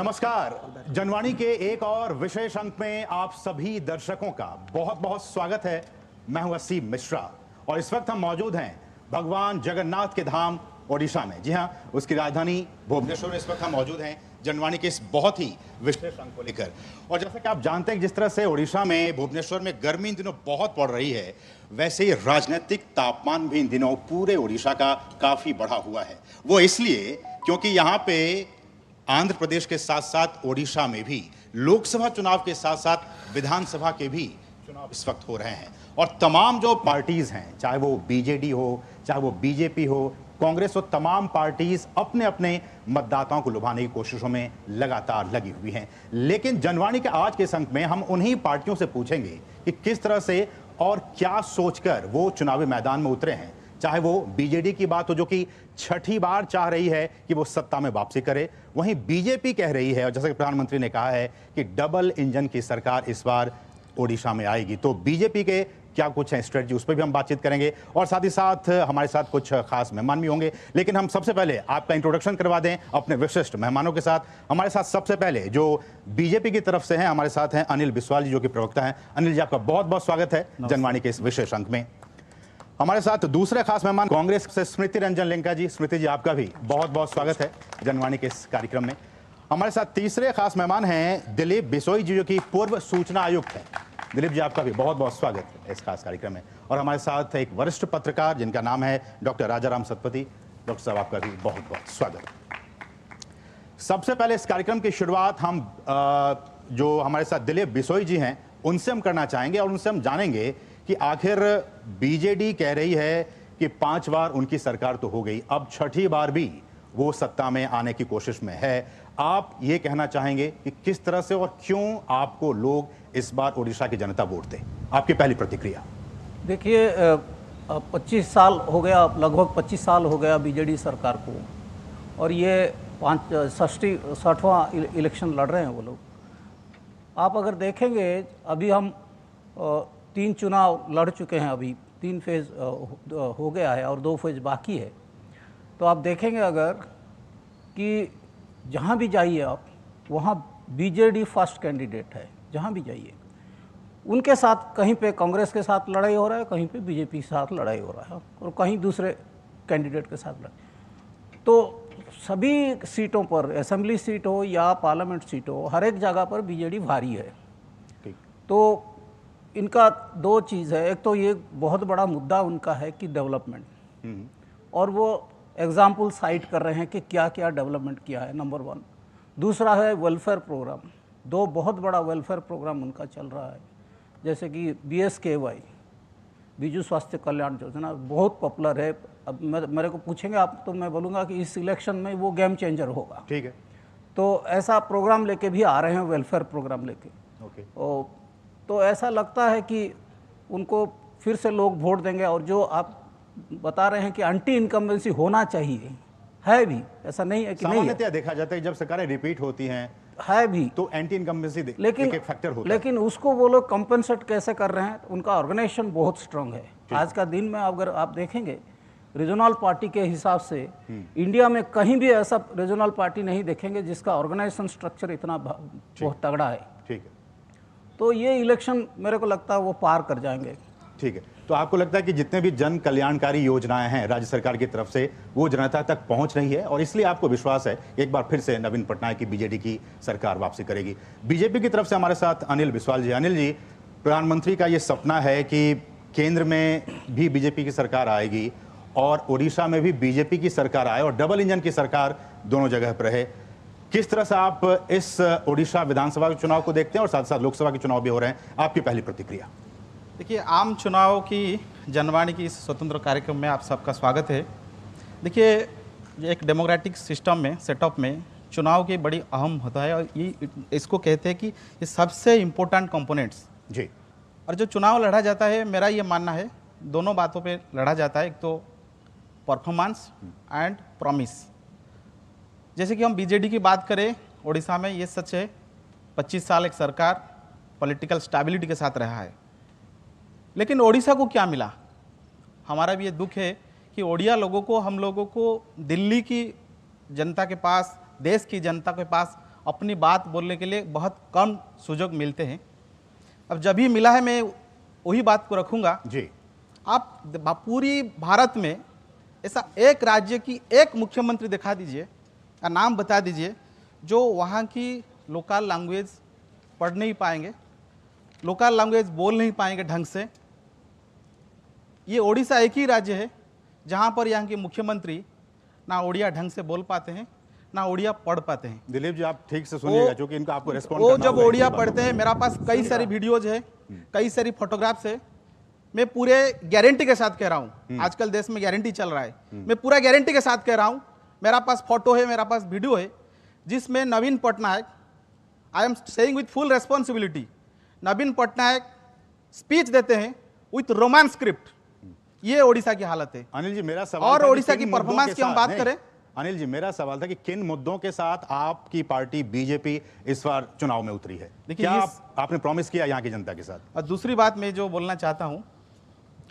नमस्कार। जनवाणी के एक और विशेष अंक में आप सभी दर्शकों का बहुत बहुत स्वागत है। मैं हूं असीम मिश्रा और इस वक्त हम मौजूद हैं भगवान जगन्नाथ के धाम ओडिशा में। जी हां, उसकी राजधानी भुवनेश्वर में इस वक्त हम मौजूद हैं जनवाणी के इस बहुत ही विशेष अंक को लेकर। और जैसा कि आप जानते हैं, जिस तरह से ओडिशा में भुवनेश्वर में गर्मी इन दिनों बहुत पड़ रही है, वैसे ही राजनीतिक तापमान भी इन दिनों पूरे ओडिशा का काफी बढ़ा हुआ है। वो इसलिए क्योंकि यहाँ पे आंध्र प्रदेश के साथ साथ ओडिशा में भी लोकसभा चुनाव के साथ साथ विधानसभा के भी चुनाव इस वक्त हो रहे हैं। और तमाम जो पार्टीज हैं, चाहे वो बीजेडी हो, चाहे वो बीजेपी हो, कांग्रेस हो, तमाम पार्टीज अपने अपने मतदाताओं को लुभाने की कोशिशों में लगातार लगी हुई हैं। लेकिन जनवाणी के आज के इस अंक में हम उन्हीं पार्टियों से पूछेंगे कि किस तरह से और क्या सोचकर वो चुनावी मैदान में उतरे हैं। चाहे वो बीजेडी की बात हो, जो कि छठी बार चाह रही है कि वो सत्ता में वापसी करे, वहीं बीजेपी कह रही है, और जैसा कि प्रधानमंत्री ने कहा है कि डबल इंजन की सरकार इस बार ओडिशा में आएगी। तो बीजेपी के क्या कुछ है स्ट्रेटजी, उस पर भी हम बातचीत करेंगे। और साथ ही साथ हमारे साथ कुछ खास मेहमान भी होंगे। लेकिन हम सबसे पहले आपका इंट्रोडक्शन करवा दें अपने विशिष्ट मेहमानों के साथ। हमारे साथ सबसे पहले जो बीजेपी की तरफ से हैं, हमारे साथ हैं अनिल बिस्वाल जी, जो कि प्रवक्ता हैं। अनिल जी, आपका बहुत बहुत स्वागत है जनवाणी के इस विशेष अंक में। हमारे साथ दूसरे खास मेहमान कांग्रेस से स्मृति रंजन लेंका जी। स्मृति जी, आपका भी बहुत बहुत स्वागत है जनवाणी के इस कार्यक्रम में। हमारे साथ तीसरे खास मेहमान हैं दिलीप बिसोई जी, जो कि पूर्व सूचना आयुक्त हैं। दिलीप जी, आपका भी बहुत बहुत स्वागत है इस खास कार्यक्रम में। और हमारे साथ एक वरिष्ठ पत्रकार जिनका नाम है डॉक्टर राजाराम सतपथी। डॉक्टर साहब, आपका भी बहुत बहुत स्वागत। सबसे पहले इस कार्यक्रम की शुरुआत हम जो हमारे साथ दिलीप बिसोई जी हैं उनसे हम करना चाहेंगे और उनसे हम जानेंगे कि आखिर बीजेडी कह रही है कि 5 बार उनकी सरकार तो हो गई, अब छठी बार भी वो सत्ता में आने की कोशिश में है। आप ये कहना चाहेंगे कि किस तरह से और क्यों आपको लोग इस बार ओडिशा की जनता वोट दे? आपकी पहली प्रतिक्रिया। देखिए, 25 साल हो गया, लगभग 25 साल हो गया बीजेडी सरकार को, और ये 60वां इलेक्शन लड़ रहे हैं वो लोग। आप अगर देखेंगे, अभी हम 3 चुनाव लड़ चुके हैं, अभी 3 फेज़ हो गया है और 2 फेज़ बाकी है। तो आप देखेंगे अगर कि जहाँ भी जाइए आप, वहाँ बीजेडी फर्स्ट कैंडिडेट है। जहाँ भी जाइए उनके साथ, कहीं पे कांग्रेस के साथ लड़ाई हो रहा है, कहीं पे बीजेपी के साथ लड़ाई हो रहा है, और कहीं दूसरे कैंडिडेट के साथ लड़ाई। तो सभी सीटों पर, असेंबली सीट हो या पार्लियामेंट सीट हो, हर एक जगह पर बीजेडी भारी है। तो इनका 2 चीज़ है। एक तो ये बहुत बड़ा मुद्दा उनका है कि डेवलपमेंट, और वो एग्जाम्पल साइट कर रहे हैं कि क्या क्या डेवलपमेंट किया है, नंबर 1। दूसरा है वेलफेयर प्रोग्राम। 2 बहुत बड़ा वेलफेयर प्रोग्राम उनका चल रहा है, जैसे कि BSKY, बिजू स्वास्थ्य कल्याण योजना, बहुत पॉपुलर है। अब मेरे को पूछेंगे आप, तो मैं बोलूँगा कि इस इलेक्शन में वो गेम चेंजर होगा। ठीक है। तो ऐसा प्रोग्राम लेके भी आ रहे हैं, वेलफेयर प्रोग्राम लेके। ओके। तो ऐसा लगता है कि उनको फिर से लोग वोट देंगे। और जो आप बता रहे हैं कि एंटी इनकम्बेंसी होना चाहिए, है भी, ऐसा नहीं है कि नहीं है। सामान्यतः देखा जाता है जब सरकारें रिपीट होती हैं है भी, तो एंटी इनकम्बेंसी एक फैक्टर होता है। लेकिन उसको वो लोग कंपनसेट कैसे कर रहे हैं? उनका ऑर्गेनाइजेशन बहुत स्ट्रांग है। आज का दिन में अगर आप देखेंगे, रीजनल पार्टी के हिसाब से इंडिया में कहीं भी ऐसा रीजनल पार्टी नहीं देखेंगे जिसका ऑर्गेनाइजेशन स्ट्रक्चर इतना बहुत तगड़ा है। ठीक है। तो ये इलेक्शन मेरे को लगता है वो पार कर जाएंगे। ठीक है। तो आपको लगता है कि जितने भी जन कल्याणकारी योजनाएं हैं राज्य सरकार की तरफ से, वो जनता तक पहुंच रही है, और इसलिए आपको विश्वास है एक बार फिर से नवीन पटनायक की बीजेडी की सरकार वापसी करेगी? बीजेपी की तरफ से हमारे साथ अनिल बिस्वाल जी। अनिल जी, प्रधानमंत्री का ये सपना है कि केंद्र में भी बीजेपी की सरकार आएगी और ओडिशा में भी बीजेपी की सरकार आए और डबल इंजन की सरकार दोनों जगह पर रहे। किस तरह से आप इस ओडिशा विधानसभा के चुनाव को देखते हैं, और साथ साथ लोकसभा के चुनाव भी हो रहे हैं? आपकी पहली प्रतिक्रिया। देखिए, आम चुनाव की जनवाणी की इस स्वतंत्र कार्यक्रम में आप सबका स्वागत है। देखिए, एक डेमोक्रेटिक सिस्टम में, सेटअप में चुनाव की बड़ी अहम होता है, और ये इसको कहते हैं कि ये सबसे इम्पोर्टेंट कंपोनेंट्स जी। और जो चुनाव लड़ा जाता है, मेरा ये मानना है दोनों बातों पे लड़ा जाता है। एक तो परफॉर्मेंस एंड प्रॉमिस। जैसे कि हम बीजेडी की बात करें, ओडिशा में ये सच है, 25 साल एक सरकार पॉलिटिकल स्टेबिलिटी के साथ रहा है। लेकिन ओडिशा को क्या मिला? हमारा भी ये दुख है कि ओडिया लोगों को, हम लोगों को दिल्ली की जनता के पास, देश की जनता के पास अपनी बात बोलने के लिए बहुत कम सुयोग मिलते हैं। अब जब भी मिला है मैं वही बात को रखूँगा जी। आप पूरी भारत में ऐसा एक राज्य की एक मुख्यमंत्री दिखा दीजिए या नाम बता दीजिए जो वहाँ की लोकल लैंग्वेज पढ़ नहीं पाएंगे, लोकल लैंग्वेज बोल नहीं पाएंगे ढंग से। ये ओडिशा एक ही राज्य है जहाँ पर यहाँ के मुख्यमंत्री ना ओडिया ढंग से बोल पाते हैं ना ओडिया पढ़ पाते हैं। दिलीप जी आप ठीक से सुनिएगा क्योंकि इनको आपको रेस्पॉन्ड वो करना जब होगा ओडिया इनकी पढ़ते हैं, मेरा पास कई सारी वीडियोज है, कई सारी फोटोग्राफ्स है। मैं पूरे गारंटी के साथ कह रहा हूँ, आजकल देश में गारंटी चल रहा है, मैं पूरा गारंटी के साथ कह रहा हूँ, मेरा पास फोटो है, मेरा पास वीडियो है जिसमें Naveen Patnaik, I am saying with full responsibility, Naveen Patnaik speech देते हैं विथ रोमान स्क्रिप्ट। ये ओडिशा की हालत है। अनिल जी मेरा सवाल और था कि ओडिशा किन की मुद्दों परफॉर्मेंस के की हम साथ- बात नहीं, करें। अनिल जी मेरा सवाल था कि किन मुद्दों के साथ आपकी पार्टी बीजेपी इस बार चुनाव में उतरी है? देखिए, क्या इस- आपने प्रॉमिस किया यहाँ की जनता के साथ? और दूसरी बात मैं जो बोलना चाहता हूँ,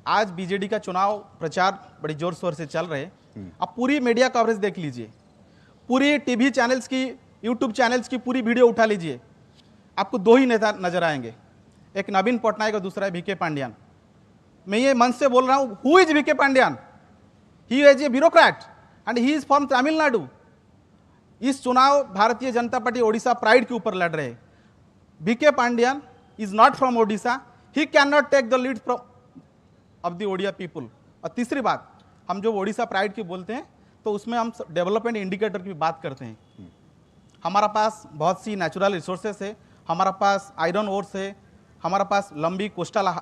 आज बीजेडी का चुनाव प्रचार बड़ी जोर शोर से चल रहे हैं। आप पूरी मीडिया कवरेज देख लीजिए, पूरी टीवी चैनल्स की, यूट्यूब चैनल्स की पूरी वीडियो उठा लीजिए, आपको दो ही नेता नजर आएंगे, एक नवीन पटनायक और दूसरा है वीके पांड्यान। मैं ये मन से बोल रहा हूँ, who is VK Pandian? He is a bureaucrat and he is from Tamil Nadu. इस चुनाव भारतीय जनता पार्टी ओडिशा प्राइड के ऊपर लड़ रहे हैं। VK Pandian is not from Odisha, he can not take the lead from of the Odia people. और तीसरी बात, हम जो ओडिशा प्राइड की बोलते हैं तो उसमें हम डेवलपमेंट इंडिकेटर की बात करते हैं। हमारा पास बहुत सी नेचुरल रिसोर्सेस है, हमारा पास आयरन ओर्स है, हमारा पास लंबी कोस्टल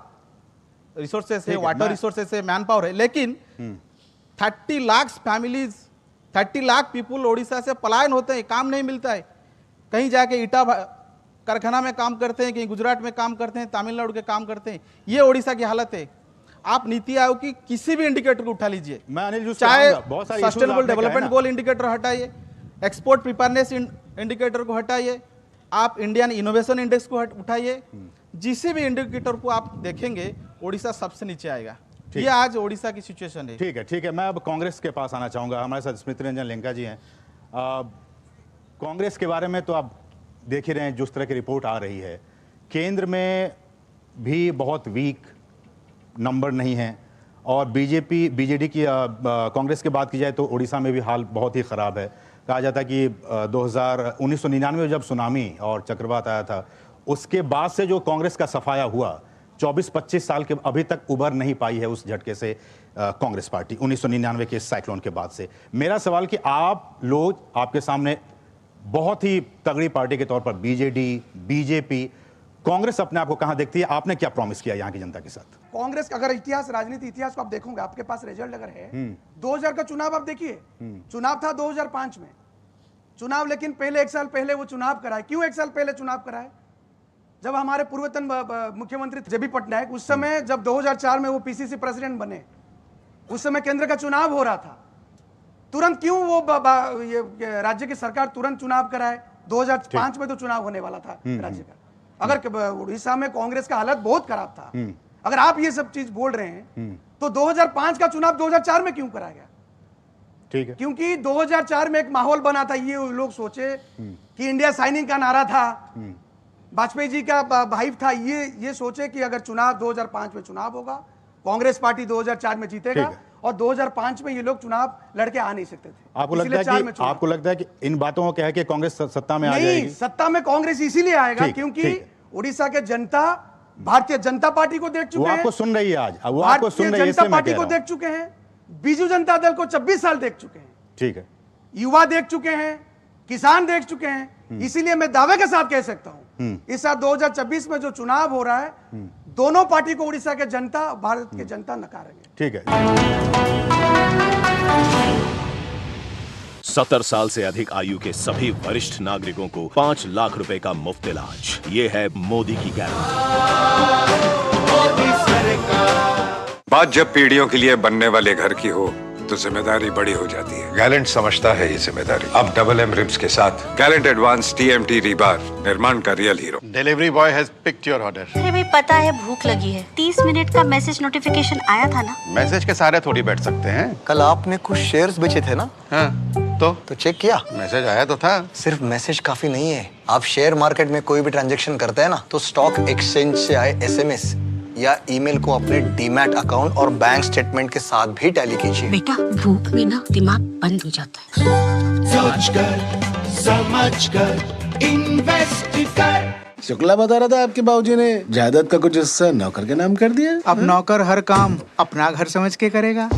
रिसोर्सेस है, ठीक है, वाटर मैं- रिसोर्सेस है, मैन पावर है, लेकिन 30 लाख फैमिलीज, 30 लाख पीपुल ओडिशा से पलायन होते हैं, काम नहीं मिलता है। कहीं जाके ईटा कारखाना में काम करते हैं, कहीं गुजरात में काम करते हैं, तमिलनाडु के काम करते हैं। ये ओडिशा की हालत है। आप नीति आयोग की किसी भी इंडिकेटर को उठा लीजिए, मैं अनिल जी चाहे बहुत सारे issues सस्टेनेबल आपने कहे डेवलपमेंट ना। गोल इंडिकेटर हटाइए, एक्सपोर्ट प्रिपेयरनेस इंडिकेटर को हटाइए, आप इंडियन इनोवेशन इंडेक्स को उठाइए, जिस भी इंडिकेटर को आप देखेंगे ओडिशा सबसे नीचे आएगा। ठीक। ये आज ओडिशा की सिचुएशन है। ठीक है। मैं अब कांग्रेस के पास आना चाहूंगा। हमारे साथ स्मृति रंजन लेंका जी हैं। कांग्रेस के बारे में तो आप देख ही रहे हैं जिस तरह की रिपोर्ट आ रही है, केंद्र में भी बहुत वीक नंबर नहीं है और बीजेडी की कांग्रेस की बात की जाए तो उड़ीसा में भी हाल बहुत ही ख़राब है। कहा जाता है कि 1999 में जब सुनामी और चक्रवात आया था उसके बाद से जो कांग्रेस का सफाया हुआ 24-25 साल के अभी तक उभर नहीं पाई है उस झटके से कांग्रेस पार्टी 1999 के साइक्लोन के बाद से। मेरा सवाल कि आप लोग, आपके सामने बहुत ही तगड़ी पार्टी के तौर पर बीजेपी, कांग्रेस अपने आप को कहां देखती है? आपने क्या प्रॉमिस किया यहाँ की जनता के साथ? कांग्रेस अगर इतिहास, राजनीति इतिहास को आप देखोगे, आपके पास रिजल्ट अगर है 2000 का चुनाव आप देखिए, चुनाव था 2005 में चुनाव, लेकिन पहले 1 साल पहले वो चुनाव कराए। क्यों 1 साल पहले चुनाव कराए? जब हमारे पूर्वतन मुख्यमंत्री जेबी पटनायक, उस समय जब 2004 में वो पीसीसी प्रेसिडेंट बने, उस समय केंद्र का चुनाव हो रहा था, तुरंत क्यों वो ये राज्य की सरकार तुरंत चुनाव कराए? 2005 में तो चुनाव होने वाला था राज्य का। अगर उड़ीसा में कांग्रेस का हालत बहुत खराब था, अगर आप ये सब चीज बोल रहे हैं तो 2005 का चुनाव 2004 में क्यों कराया गया? ठीक है, क्योंकि 2004 में एक माहौल बना था, ये लोग सोचे कि इंडिया साइनिंग का नारा था, वाजपेयी जी का भाई था, ये सोचे कि अगर चुनाव 2005 में चुनाव होगा, कांग्रेस पार्टी 2004 में जीतेगा, और 2005 में ये लोग चुनाव लड़के आ नहीं सकते थे। आपको लगता है कि इन बातों को कह के कांग्रेस सत्ता में आ जाएगी? नहीं, सत्ता में कांग्रेस इसीलिए आएगा ठीक, क्योंकि ठीक। उड़ीसा के जनता भारतीय जनता पार्टी को देख वो चुके हैं, आपको सुन रही है आज, वो आपको सुन भारतीय रही है, जनता इसलिए मैं पार्टी कह को रहा हूं। देख चुके हैं, बीजू जनता दल को 26 साल देख चुके हैं, ठीक है, युवा देख चुके हैं, किसान देख चुके हैं। इसीलिए मैं दावे के साथ कह सकता हूं इस साल 2024 में जो चुनाव हो रहा है, दोनों पार्टी को उड़ीसा के जनता, भारत के जनता नकारेंगे। ठीक है। 70 साल से अधिक आयु के सभी वरिष्ठ नागरिकों को 5 लाख रुपए का मुफ्त इलाज। ये है मोदी की गारंटी। बात जब पीढ़ियों के लिए बनने वाले घर की हो तो जिम्मेदारी बड़ी हो जाती है। गैलेंट समझता है ये जिम्मेदारी। अब डबल एम रिब्स के साथ गैलेंट एडवांस TMT रीबार, निर्माण का real hero. Delivery boy has picked your order. अरे भाई, पता है भूख लगी है। 30 मिनट का मैसेज नोटिफिकेशन आया था ना? मैसेज के सारे थोड़ी बैठ सकते हैं। कल आपने कुछ शेयर्स बेचे थे ना? हाँ। तो चेक किया? मैसेज आया तो था। सिर्फ मैसेज काफी नहीं है। आप शेयर मार्केट में कोई भी ट्रांजैक्शन करते हैं ना, तो स्टॉक एक्सचेंज से आए एसएमएस या ईमेल को अपने डीमैट अकाउंट और बैंक स्टेटमेंट के साथ भी टैली कीजिए। बेटा भूख में ना दिमाग बंद हो जाता है। सोच कर समझ कर इन्वेस्ट कर। शुक्ला बता रहा था आपके बाबूजी ने जायदाद का कुछ हिस्सा नौकर के नाम कर दिया। अब नौकर हर काम अपना घर समझ के करेगा।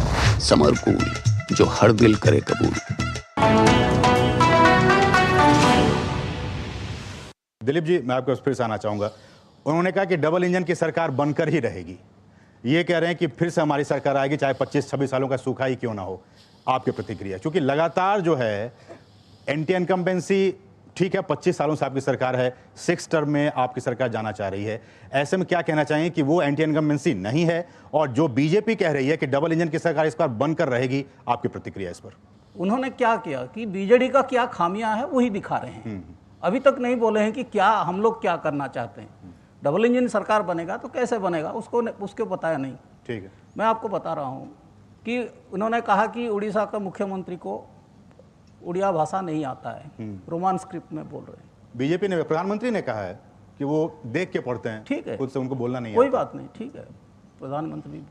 समर कूल, जो हर दिल करे कबूल। दिलीप जी, मैं आपको फिर से आना चाहूंगा। उन्होंने कहा कि डबल इंजन की सरकार बनकर ही रहेगी। ये कह रहे हैं कि फिर से हमारी सरकार आएगी, चाहे 25-26 सालों का सूखा ही क्यों ना हो। आपकी प्रतिक्रिया? क्योंकि लगातार जो है एंटी इनकम्बेंसी, ठीक है 25 सालों से आपकी सरकार है, 6 टर्म में आपकी सरकार जाना चाह रही है। ऐसे में क्या कहना चाहिए कि वो एंटी इनकम्बेंसी नहीं है, और जो बीजेपी कह रही है कि डबल इंजन की सरकार इस बार बनकर रहेगी, आपकी प्रतिक्रिया इस पर? उन्होंने क्या किया कि बीजेडी का क्या खामियां है वही दिखा रहे हैं। अभी तक नहीं बोले हैं कि क्या हम लोग क्या करना चाहते हैं। डबल इंजन सरकार बनेगा तो कैसे बनेगा उसको बताया नहीं। ठीक है, मैं आपको बता रहा हूँ कि उन्होंने कहा कि उड़ीसा का मुख्यमंत्री को उड़िया भाषा नहीं आता है, रोमान स्क्रिप्ट में बोल रहे हैं। बीजेपी ने, प्रधानमंत्री ने कहा है कि वो देख के पढ़ते हैं, ठीक है, खुद से उनको बोलना नहीं कोई आता। बात नहीं, ठीक है प्रधानमंत्री।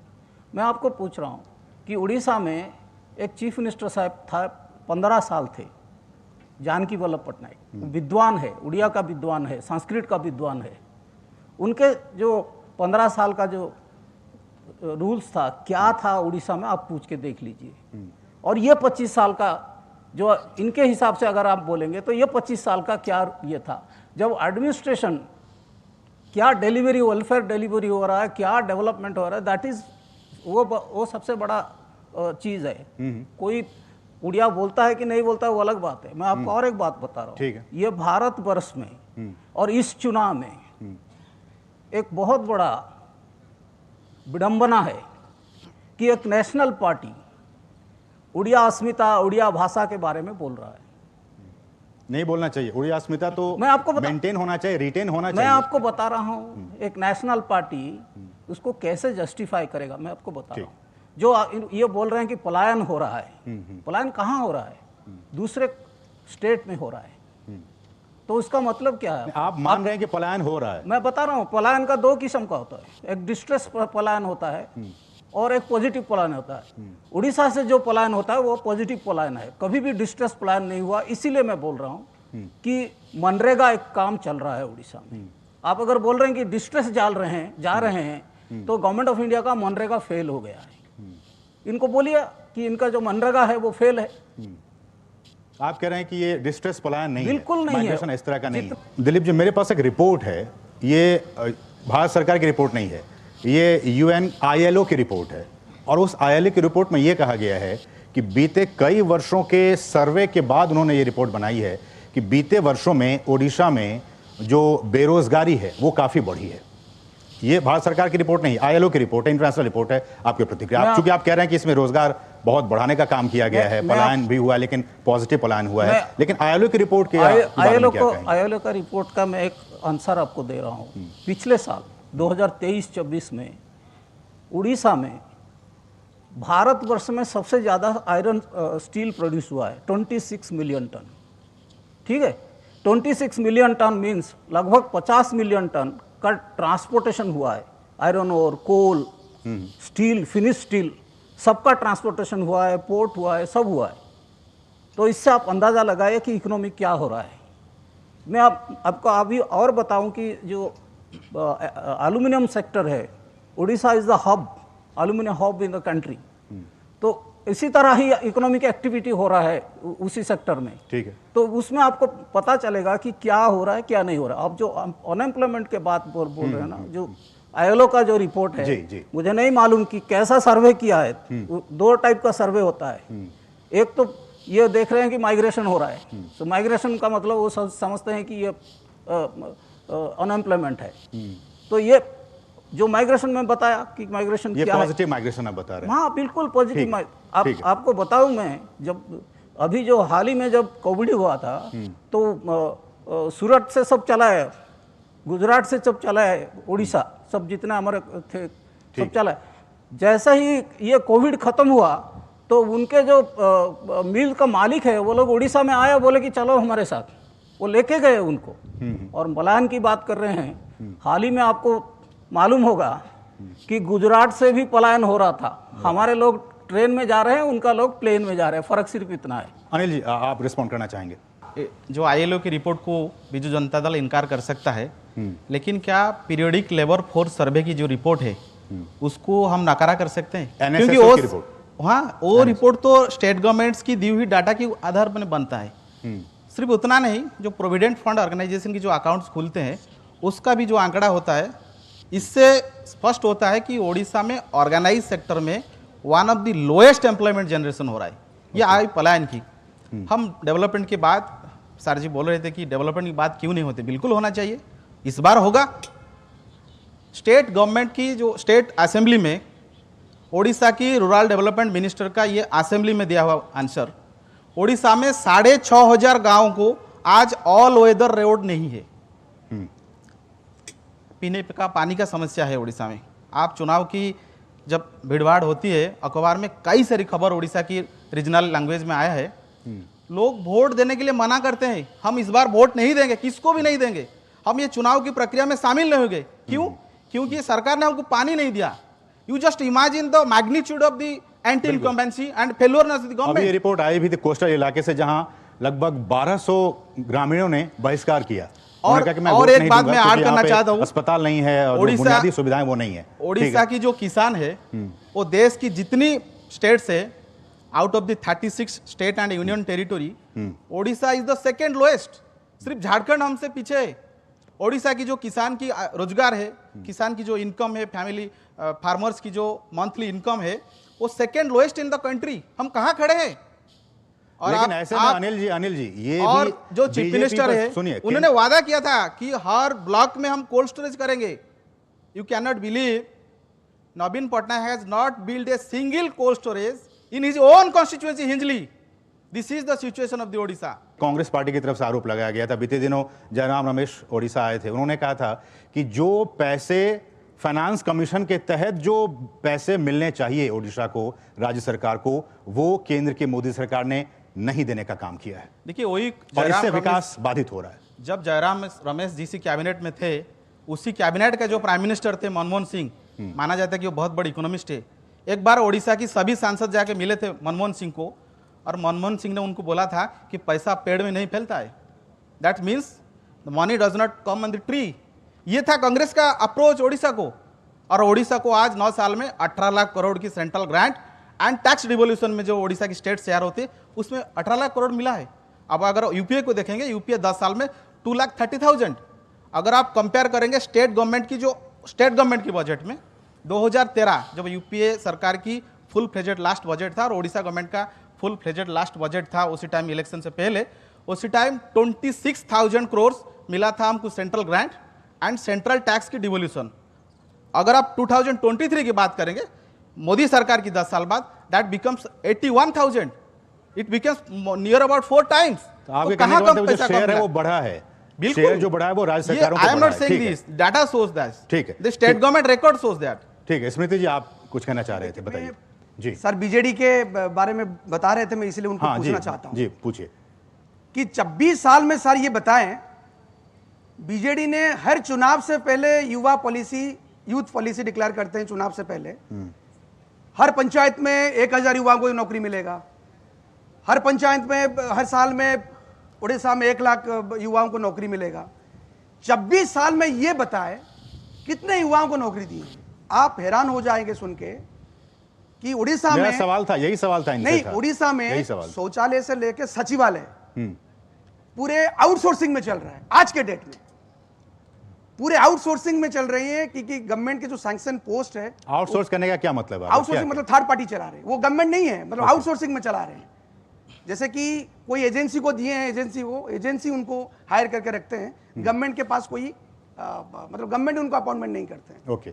मैं आपको पूछ रहा हूँ कि उड़ीसा में एक चीफ मिनिस्टर साहब था, 15 साल थे, जानकी वल्लभ पटनायक। विद्वान है, उड़िया का विद्वान है, संस्कृत का विद्वान है। उनके जो 15 साल का जो रूल्स था, क्या था उड़ीसा में, आप पूछ के देख लीजिए। और ये 25 साल का जो इनके हिसाब से अगर आप बोलेंगे तो ये 25 साल का क्या ये था, जब एडमिनिस्ट्रेशन क्या डिलीवरी, वेलफेयर डिलीवरी हो रहा है, क्या डेवलपमेंट हो रहा है, दैट इज वो सबसे बड़ा चीज़ है। कोई उड़िया बोलता है कि नहीं बोलता है वो अलग बात है। मैं आपको और एक बात बता रहा हूँ, ये भारतवर्ष में और इस चुनाव में एक बहुत बड़ा विडंबना है कि एक नेशनल पार्टी उड़िया अस्मिता, उड़िया भाषा के बारे में बोल रहा है। नहीं बोलना चाहिए। उड़िया अस्मिता तो मैं आपको मेंटेन होना चाहिए, रिटेन होना चाहिए। मैं आपको बता रहा हूँ एक नेशनल पार्टी उसको कैसे जस्टिफाई करेगा। मैं आपको बता रहा हूँ, जो ये बोल रहे हैं कि पलायन हो रहा है, पलायन कहाँ हो रहा है? दूसरे स्टेट में हो रहा है। तो उसका मतलब क्या है? आप मान रहे हैं कि पलायन हो रहा है? मैं बता रहा हूँ, पलायन का 2 किस्म का होता है। एक डिस्ट्रेस पलायन होता है और एक पॉजिटिव पलायन होता है। उड़ीसा से जो पलायन होता है वो पॉजिटिव पलायन है, कभी भी डिस्ट्रेस पलायन नहीं हुआ। इसीलिए मैं बोल रहा हूँ कि मनरेगा एक काम चल रहा है उड़ीसा में। आप अगर बोल रहे हैं कि डिस्ट्रेस जा रहे हैं तो गवर्नमेंट ऑफ इंडिया का मनरेगा फेल हो गया है। इनको बोलिए कि इनका जो मनरेगा है वो फेल है। आप कह रहे हैं कि ये डिस्ट्रेस पलायन नहीं बिल्कुल है, नहीं माइग्रेशन है, इस तरह का नहीं है। दिलीप जी, मेरे पास एक रिपोर्ट है, ये भारत सरकार की रिपोर्ट नहीं है, ये UN ILO की रिपोर्ट है। और उस ILO की रिपोर्ट में ये कहा गया है कि बीते कई वर्षों के सर्वे के बाद उन्होंने ये रिपोर्ट बनाई है कि बीते वर्षों में ओडिशा में जो बेरोजगारी है वो काफ़ी बढ़ी है। ये भारत सरकार की रिपोर्ट नहीं, ILO की रिपोर्ट है, इंटरनेशनल रिपोर्ट है। आपकी प्रतिक्रिया? चूंकि आप कह रहे हैं कि इसमें रोजगार बहुत बढ़ाने का काम किया गया है, पलायन भी हुआ है, लेकिन पॉजिटिव पलायन हुआ है, लेकिन ILO की रिपोर्ट के ILO का रिपोर्ट का मैं एक आंसर आपको दे रहा हूँ। पिछले साल 2023-24 में उड़ीसा में भारतवर्ष में सबसे ज़्यादा आयरन स्टील प्रोड्यूस हुआ है, 26 मिलियन टन। ठीक है, 26 मिलियन टन मीन्स लगभग 50 मिलियन टन का ट्रांसपोर्टेशन हुआ है। आयरन और कोल, स्टील, फिनिश स्टील, सबका ट्रांसपोर्टेशन हुआ है, पोर्ट हुआ है, सब हुआ है। तो इससे आप अंदाज़ा लगाइए कि इकोनॉमी क्या हो रहा है। मैं आपको अभी और बताऊं कि जो एल्यूमिनियम सेक्टर है, Orissa is the hub, aluminium hub in the country. तो इसी तरह ही इकोनॉमिक एक्टिविटी हो रहा है उसी सेक्टर में। ठीक है, तो उसमें आपको पता चलेगा कि क्या हो रहा है क्या नहीं हो रहा है। अब जो अनएम्प्लॉयमेंट के बात बोल रहे हैं ना, जो ILO का जो रिपोर्ट है, जी। मुझे नहीं मालूम कि कैसा सर्वे किया है। 2 टाइप का सर्वे होता है। एक तो ये देख रहे हैं कि माइग्रेशन हो रहा है, तो माइग्रेशन का मतलब वो समझते हैं कि ये अनएम्प्लॉयमेंट है। तो ये जो माइग्रेशन में बताया कि माइग्रेशन क्या है, पॉजिटिव माइग्रेशन आप बता रहे हैं। हाँ बिल्कुल पॉजिटिव। आपको बताऊं, मैं जब अभी जो हाल ही में जब कोविड हुआ था तो सूरत से सब चला है, गुजरात से सब चला है, उड़ीसा सब जितने हमारे थे सब चला है। जैसा ही ये कोविड खत्म हुआ तो उनके जो मिल का मालिक है वो लोग उड़ीसा में आए, बोले कि चलो हमारे साथ, वो लेके गए उनको। और पलायन की बात कर रहे हैं, हाल ही में आपको मालूम होगा कि गुजरात से भी पलायन हो रहा था। हमारे लोग ट्रेन में जा रहे हैं, उनका लोग प्लेन में जा रहे हैं, फर्क सिर्फ इतना है। अनिल जी, आप रिस्पॉन्ड करना चाहेंगे? जो ILO की रिपोर्ट को बीजू जनता दल इनकार कर सकता है, लेकिन क्या पीरियोडिक लेबर फोर्स सर्वे की जो रिपोर्ट है उसको हम नकारा कर सकते हैं? क्योंकि वो रिपोर्ट तो स्टेट गवर्नमेंट्स की दी हुई डाटा के आधार पर बनता है। सिर्फ उतना नहीं, जो प्रोविडेंट फंड ऑर्गेनाइजेशन की जो अकाउंट्स खुलते हैं उसका भी जो आंकड़ा होता है, इससे स्पष्ट होता है कि ओडिशा में ऑर्गेनाइज सेक्टर में one of the lowest employment generation हो रहा है। ये आई पलायन की। हम डेवलपमेंट के बाद, सर जी बोल रहे थे कि डेवलपमेंट की बात क्यों नहीं होती, बिल्कुल होना चाहिए, इस बार होगा। स्टेट गवर्नमेंट की जो स्टेट असेंबली में ओडिशा की रूरल डेवलपमेंट मिनिस्टर का ये असेंबली में दिया हुआ आंसर, ओडिशा में 6,500 गांवों को आज ऑल वेदर रोड नहीं है। पीने का पानी का समस्या है ओडिशा में। आप चुनाव की जब भीड़भाड़ होती है, अखबार में कई सारी खबर ओडिशा की रीजनल लैंग्वेज में आया है, लोग वोट देने के लिए मना करते हैं, हम इस बार वोट नहीं देंगे, किसको भी नहीं देंगे, हम ये चुनाव की प्रक्रिया में शामिल नहीं होंगे। क्यों? क्योंकि सरकार ने हमको पानी नहीं दिया। You just imagine the magnitude of the anti incumbency and failureness of the government. अभी ये रिपोर्ट आई भी थी कोस्टल इलाके से, जहां लगभग 1200 ग्रामीणों ने बहिष्कार किया। और एक बात मैं ऐड करना चाहता हूं, अस्पताल नहीं है और बुनियादी सुविधाएं वो नहीं है। ओडिशा की जो किसान है वो देश की जितनी स्टेट से, out of the 36 state and union territory, Odisha is the second lowest. सिर्फ झारखंड हमसे पीछे है। ओडिशा की जो किसान की रोजगार है, किसान की जो इनकम है, फैमिली फार्मर्स की जो मंथली इनकम है, वो second lowest in the country. हम कहाँ खड़े हैं? और लेकिन ऐसे में अनिल जी ये और भी जो चीफ मिनिस्टर है, सुनिए, उन्होंने वादा किया था कि हर ब्लॉक में हम कोल्ड स्टोरेज करेंगे। You can not believe, Naveen Patnaik has not build a single cold storage in his own constituency Hinjili. This is the situation of the Odisha. Congress party की तरफ से आरोप लगाया गया था। बीते दिनों जयराम रमेश ओडिशा आए थे, उन्होंने कहा था कि जो पैसे फाइनेंस कमीशन के तहत जो पैसे मिलने चाहिए ओडिशा को, राज्य सरकार को, वो केंद्र की मोदी सरकार ने नहीं देने का काम किया है। देखिए, वही और इससे विकास बाधित हो रहा है। जब जयराम रमेश जी सी कैबिनेट में थे, उसी कैबिनेट का जो प्राइम मिनिस्टर थे मनमोहन सिंह, माना जाता है कि वो बहुत बड़ी इकोनॉमिस्ट है। एक बार ओडिशा की सभी सांसद जाके मिले थे मनमोहन सिंह को, और मनमोहन सिंह ने उनको बोला था कि पैसा पेड़ में नहीं फैलता है। That means the money does not come on the tree. ये था कांग्रेस का अप्रोच ओडिशा को। और ओडिशा को आज 9 साल में 18 लाख करोड़ की central grant and tax devolution में जो ओडिशा की स्टेट शेयर होती है, उसमें 18 लाख करोड़ मिला है। अब अगर यूपीए को देखेंगे, यूपीए 10 साल में 2,30,000। अगर आप कंपेयर करेंगे स्टेट गवर्नमेंट की बजट में, 2013 जब यूपीए सरकार की फुल फ्लेजेड लास्ट बजट था और ओडिशा गवर्नमेंट का फुल फ्लेजेड लास्ट बजट था, उसी टाइम इलेक्शन से पहले, उसी टाइम 26,000 करोड़ मिला था हमको central grant and central tax की डिवोल्यूशन। अगर आप 2023 की बात करेंगे, मोदी सरकार की 10 साल बाद, that becomes 81,000। It becomes near about 4 times. तो आपके कहने का मतलब जो शेयर है वो बढ़ा है, शेयर जो बढ़ा है वो राज्य सरकारों को बढ़ा है। I am not saying this, data shows that. ठीक है, the state government record shows that. ठीक है, स्मृति जी आप कुछ कहना चाह रहे थे, बताइए। जी सर, बीजेडी के बारे में बता रहे थे, मैं इसलिए उनको पूछना चाहता हूं। जी पूछिए। कि 26 साल में सर ये बताएं, बीजेडी ने हर चुनाव से पहले यूथ पॉलिसी डिक्लेयर करते हैं। चुनाव से पहले हर पंचायत में 1,000 युवाओं को नौकरी मिलेगा। हर पंचायत में हर साल में उड़ीसा में 1 लाख युवाओं को नौकरी मिलेगा। 26 साल में ये बताए कितने युवाओं को नौकरी दी है। आप हैरान हो जाएंगे सुन के कि उड़ीसा में, सवाल था, यही सवाल था नहीं, उड़ीसा में शौचालय से लेकर सचिवालय पूरे आउटसोर्सिंग में चल रहा है। आज के डेट में पूरे आउटसोर्सिंग में चल रही है, क्योंकि गवर्नमेंट के जो सैंक्शन पोस्ट है। आउटसोर्स करने का क्या मतलब है? आउटसोर्सिंग मतलब थर्ड पार्टी चला रहे हैं, वो गवर्नमेंट नहीं है, मतलब आउटसोर्सिंग में चला रहे हैं। जैसे कि कोई एजेंसी को दिए हैं, एजेंसी उनको हायर करके रखते हैं। गवर्नमेंट के पास कोई मतलब गवर्नमेंट उनको अपॉइंटमेंट नहीं करते हैं। ओके,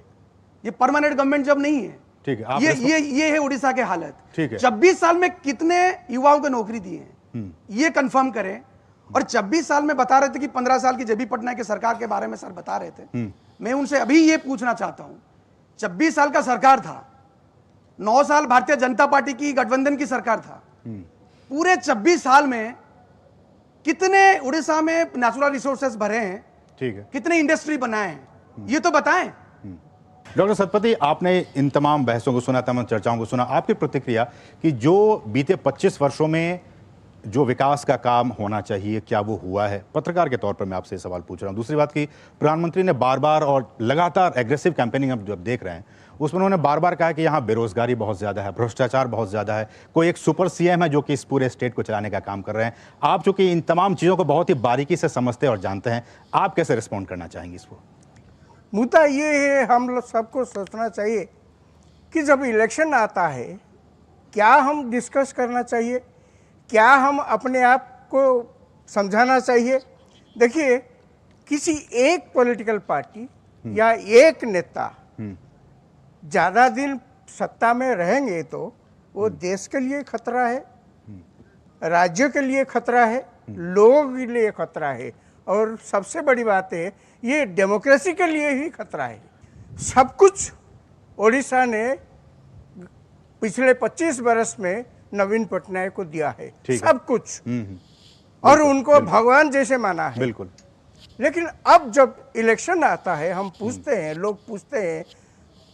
ये परमानेंट गवर्नमेंट जब नहीं है। ठीक है, ये है उड़ीसा के हालत। ठीक है, 26 साल में कितने युवाओं को नौकरी दी है, ये कंफर्म करें। और 26 साल में बता रहे थे कि 15 साल की जेबी पटनायक की सरकार के बारे में सर बता रहे थे। मैं उनसे अभी ये पूछना चाहता हूं, 26 साल का सरकार था, 9 साल भारतीय जनता पार्टी की गठबंधन की सरकार था। पूरे 26 साल में कितने उड़ीसा में नेचुरल रिसोर्सेज भरे हैं, ठीक है, कितने इंडस्ट्री बनाए हैं, ये तो बताएं। डॉक्टर सतपथी, आपने इन तमाम बहसों को सुना, तमाम चर्चाओं को सुना, आपकी प्रतिक्रिया कि जो बीते 25 वर्षों में जो विकास का काम होना चाहिए क्या वो हुआ है? पत्रकार के तौर पर मैं आपसे सवाल पूछ रहा हूं। दूसरी बात कि प्रधानमंत्री ने बार बार और लगातार एग्रेसिव कैंपेनिंग हम जब देख रहे हैं उसमें उन्होंने बार बार कहा कि यहाँ बेरोजगारी बहुत ज़्यादा है, भ्रष्टाचार बहुत ज़्यादा है, कोई एक सुपर सीएम है जो कि इस पूरे स्टेट को चलाने का काम कर रहे हैं। आप चूंकि इन तमाम चीज़ों को बहुत ही बारीकी से समझते और जानते हैं, आप कैसे रिस्पॉन्ड करना चाहेंगे इसको? मुद्दा ये है, हम लोग सबको सोचना चाहिए कि जब इलेक्शन आता है क्या हम डिस्कस करना चाहिए, क्या हम अपने आप को समझाना चाहिए। देखिए, किसी एक पॉलिटिकल पार्टी या एक नेता ज़्यादा दिन सत्ता में रहेंगे तो वो देश के लिए खतरा है, राज्य के लिए खतरा है, लोगों के लिए खतरा है, और सबसे बड़ी बात है ये डेमोक्रेसी के लिए ही खतरा है। सब कुछ ओडिशा ने पिछले 25 बरस में नवीन पटनायक को दिया है, सब कुछ, और उनको भगवान जैसे माना है। बिल्कुल। लेकिन अब जब इलेक्शन आता है, हम पूछते हैं, लोग पूछते हैं,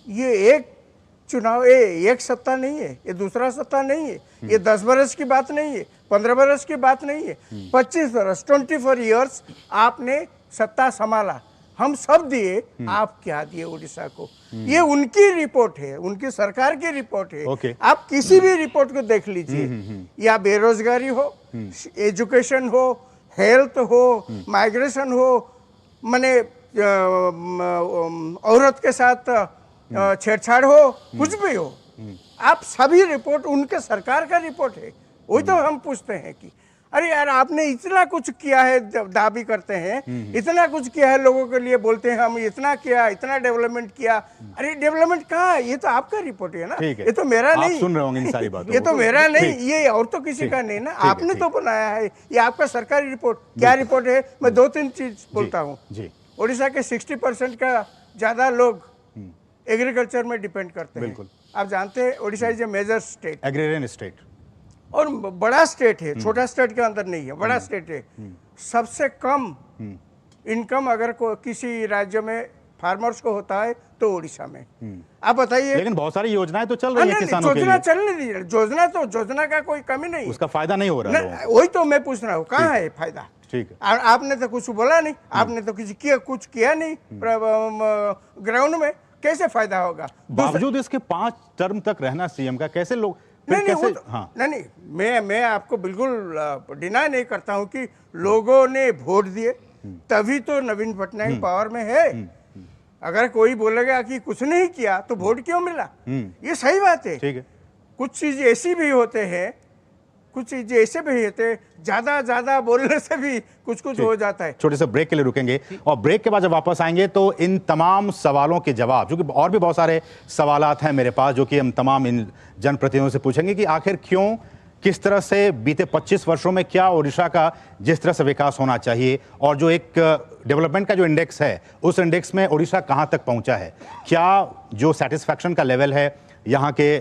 ये एक चुनाव, एक सत्ता नहीं है, ये दूसरा सत्ता नहीं है, ये 10 बरस की बात नहीं है, 15 बरस की बात नहीं है, 25 बरस, 24 ईयर्स आपने सत्ता संभाला, हम सब दिए, आप क्या दिए उड़ीसा को? ये उनकी रिपोर्ट है, उनकी सरकार की रिपोर्ट है। आप किसी भी रिपोर्ट को देख लीजिए, या बेरोजगारी हो, एजुकेशन हो, हेल्थ हो, माइग्रेशन हो, माने औरत के साथ छेड़छाड़ हो, कुछ भी हो, आप सभी रिपोर्ट उनके सरकार का रिपोर्ट है। वही तो हम पूछते हैं कि अरे यार, आपने इतना कुछ किया है, दावी करते हैं, इतना कुछ किया है, लोगों के लिए बोलते हैं हम इतना किया, इतना डेवलपमेंट किया। अरे डेवलपमेंट कहाँ है? ये तो आपका रिपोर्ट है ना, ये तो मेरा नहीं। सुन रहे होंगे इन सारी बातों, ये तो मेरा नहीं, ये और तो किसी का नहीं ना, आपने तो बनाया है, ये आपका सरकारी रिपोर्ट। क्या रिपोर्ट है? मैं 2-3 चीज बोलता हूँ। उड़ीसा के 60% का ज्यादा लोग एग्रीकल्चर में डिपेंड करते हैं। आप जानते हैं Orissa is a major state, agrarian state, और बड़ा स्टेट है, छोटा स्टेट के अंदर नहीं है, बड़ा स्टेट है। सबसे कम इनकम अगर किसी राज्य में फार्मर्स को होता है तो उड़ीसा में। आप बताइए। लेकिन बहुत सारी योजनाएं तो चल रही है किसानों के लिए। योजना चलने दीजिए, योजना का कोई कमी नहीं, उसका फायदा नहीं हो रहा है। वही तो मैं पूछ रहा हूँ, कहाँ है फायदा? ठीक है, आपने तो कुछ बोला नहीं, आपने तो कुछ किया नहीं ग्राउंड में, कैसे फायदा होगा? बावजूद इसके 5 टर्म तक रहना सीएम का, कैसे लोग नहीं, मैं आपको बिल्कुल डिनाई नहीं करता हूं कि लोगों ने वोट दिए, तभी तो नवीन पटनायक पावर में है। अगर कोई बोलेगा कि कुछ नहीं किया तो वोट क्यों मिला? ये सही बात है। ठीक है, कुछ चीज ऐसी भी होते हैं, कुछ चीजें ऐसे भी होते, ज्यादा बोलने से भी कुछ हो जाता है। छोटे से ब्रेक के लिए रुकेंगे, और ब्रेक के बाद जब वापस आएंगे तो इन तमाम सवालों के जवाब, जो कि और भी बहुत सारे सवालात हैं मेरे पास, जो कि हम तमाम इन जनप्रतिनिधियों से पूछेंगे कि आखिर क्यों, किस तरह से बीते 25 वर्षों में क्या ओडिशा का जिस तरह से विकास होना चाहिए, और जो एक डेवलपमेंट का जो इंडेक्स है, उस इंडेक्स में ओडिशा कहां तक पहुंचा है, क्या जो सेटिस्फैक्शन का लेवल है यहाँ के